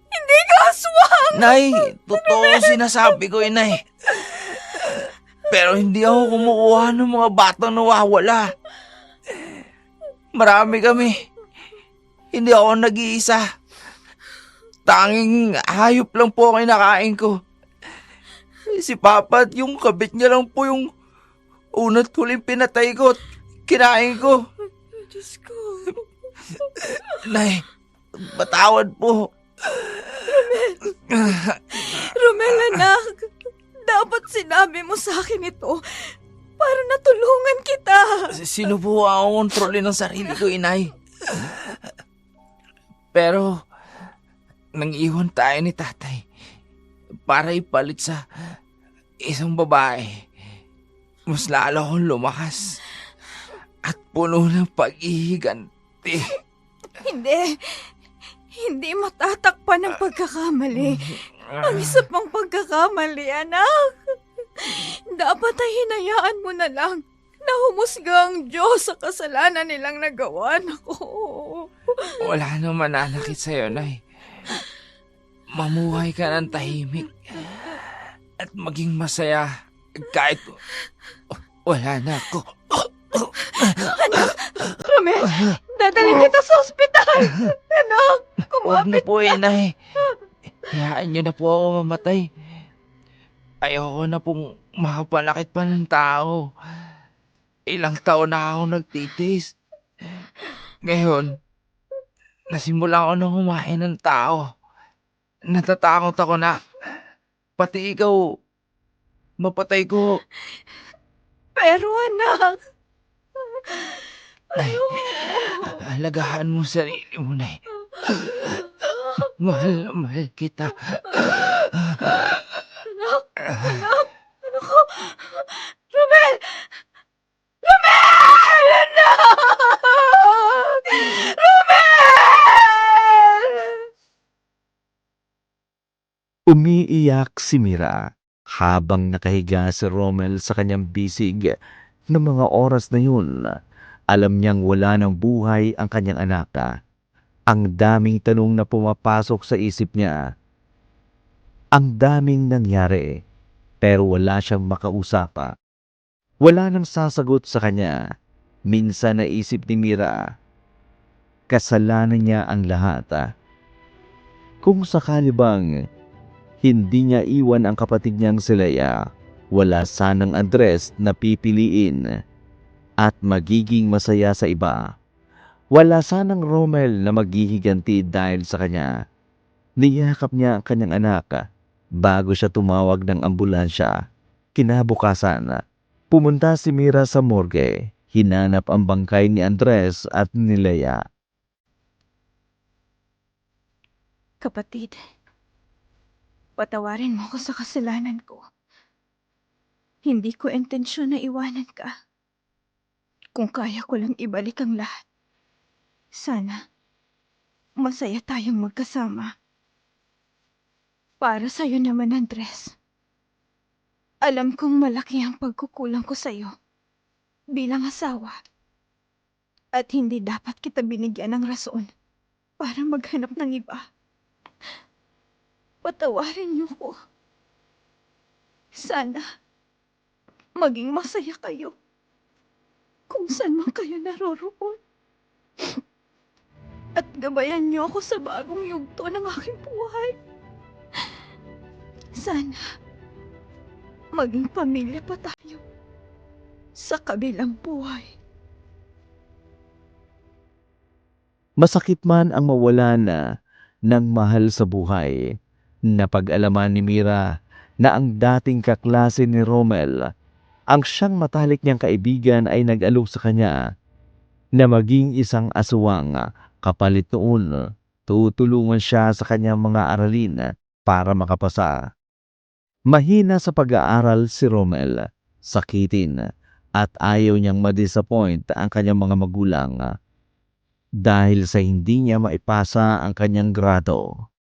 Hindi ka aswang. Nay, totoo sinasabi ko, Inay. Pero hindi ako kumukuha ng mga batang nawawala. Marami kami. Hindi ako nag-iisa. Tanging hayop lang po ang kinakain ko. Si Papa at yung kabit niya lang po yung una't huling pinatay ko at kinain ko. Diyos ko. Nay, patawad po. Romel, anak. Dapat sinabi mo sa akin ito para natulungan kita. Sino po ang kontrolin ng sarili ko, Inay? Pero, nang iwan tayo ni tatay para ipalit sa isang babae, mas lalo akong lumakas at puno ng pag-ihiganti. Hindi matatakpan ng pagkakamali. Ang isa pang pagkakamali, anak. Dapat ay hinayaan mo na lang na humusga ang Diyos sa kasalanan nilang nagawa. Naku. Wala naman nanakit sa'yo, Nay. Mamuhay ka ng tahimik at maging masaya kahit wala na ako. Romel, dadalhin kita sa ospital. Anak, Huwag na kumapit po, Inay. Hayaan niyo na po ako mamatay. Ayoko na pong makapanakit pa ng tao. Ilang taon na ako nagtitis. Ngayon, nasimula ko nang humain ng tao. Natatakot ako na pati ikaw mapatay ko. Pero anak, Alagahan mo sarili mo, Nay. Mahal na mahal kita. Anak ko! Romel! Romel! Anak! Romel! Umiiyak si Mira habang nakahiga si Rommel sa kanyang bisig ng mga oras na yun. Alam niyang wala ng buhay ang kanyang anak. Ang daming tanong na pumapasok sa isip niya. Ang daming nangyari, pero wala siyang makausap. Wala nang sasagot sa kanya. Minsan naisip ni Mira, kasalanan niya ang lahat. Kung sakali bang hindi niya iwan ang kapatid niyang si Leia, wala sanang Andres na pipiliin at magiging masaya sa iba. Wala sanang Rommel na maghihiganti dahil sa kanya. Niyakap niya ang kanyang anak bago siya tumawag ng ambulansya. Kinabukasan, pumunta si Mira sa morgue. Hinanap ang bangkay ni Andres at ni Leia. Kapatid, patawarin mo ko sa kasalanan ko. Hindi ko intensyon na iwanan ka. Kung kaya ko lang ibalik ang lahat, sana masaya tayong magkasama. Para sa'yo naman, Andres. Alam kong malaki ang pagkukulang ko sa'yo bilang asawa. At hindi dapat kita binigyan ng rason para maghanap ng iba. Patawarin niyo ko. Sana maging masaya kayo kung saan man kayo naroroon. At gabayan niyo ako sa bagong yugto ng aking buhay. Sana maging pamilya pa tayo sa kabilang buhay. Masakit man ang mawalan ng mahal sa buhay. Napag-alaman ni Mira na ang dating kaklase ni Rommel, ang siyang matalik niyang kaibigan, ay nag-alok sa kanya na maging isang aswang. Kapalit noon, tutulungan siya sa kanyang mga aralin para makapasa. Mahina sa pag-aaral si Rommel, sakitin, at ayaw niyang ma-disappoint ang kanyang mga magulang dahil sa hindi niya maipasa ang kanyang grado.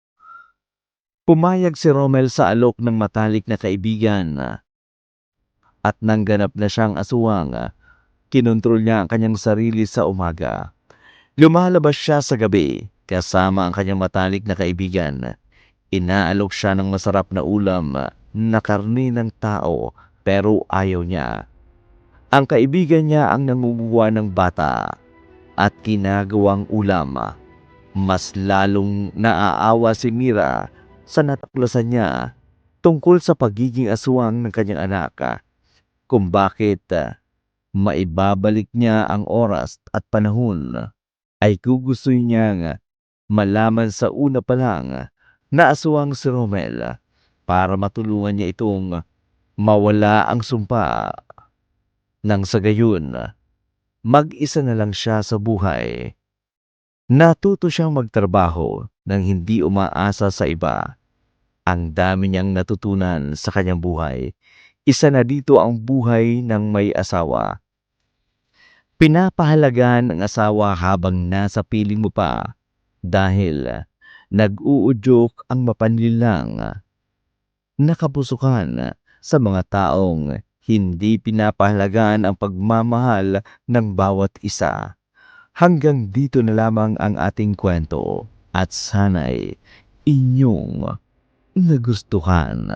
Pumayag si Rommel sa alok ng matalik na kaibigan at nang ganap na siyang aswang, kinontrol niya ang kanyang sarili sa umaga. Lumalabas siya sa gabi kasama ang kanyang matalik na kaibigan. Inaalok siya ng masarap na ulam na karne ng tao, pero ayaw niya. Ang kaibigan niya ang nangunguha ng bata at ginagawang ulam. Mas lalong naaawa si Mira sa natuklasan niya tungkol sa pagiging aswang ng kanyang anak, kung bakit maibabalik niya ang oras at panahon, ay gugustuhin niyang malaman sa una pa lang na aswang si Rommel para matulungan niya itong mawala ang sumpa. Nang sa gayon, mag-isa na lang siya sa buhay. Natuto siyang magtrabaho nang hindi umaasa sa iba. Ang dami niyang natutunan sa kanyang buhay. Isa na dito ang buhay ng may asawa. Pinapahalagan ang asawa habang nasa piling mo pa dahil nag-uudyok ang mapanlinlang na kapusukan sa mga taong hindi pinapahalagan ang pagmamahal ng bawat isa. Hanggang dito na lamang ang ating kwento at sana'y inyong nagustuhan.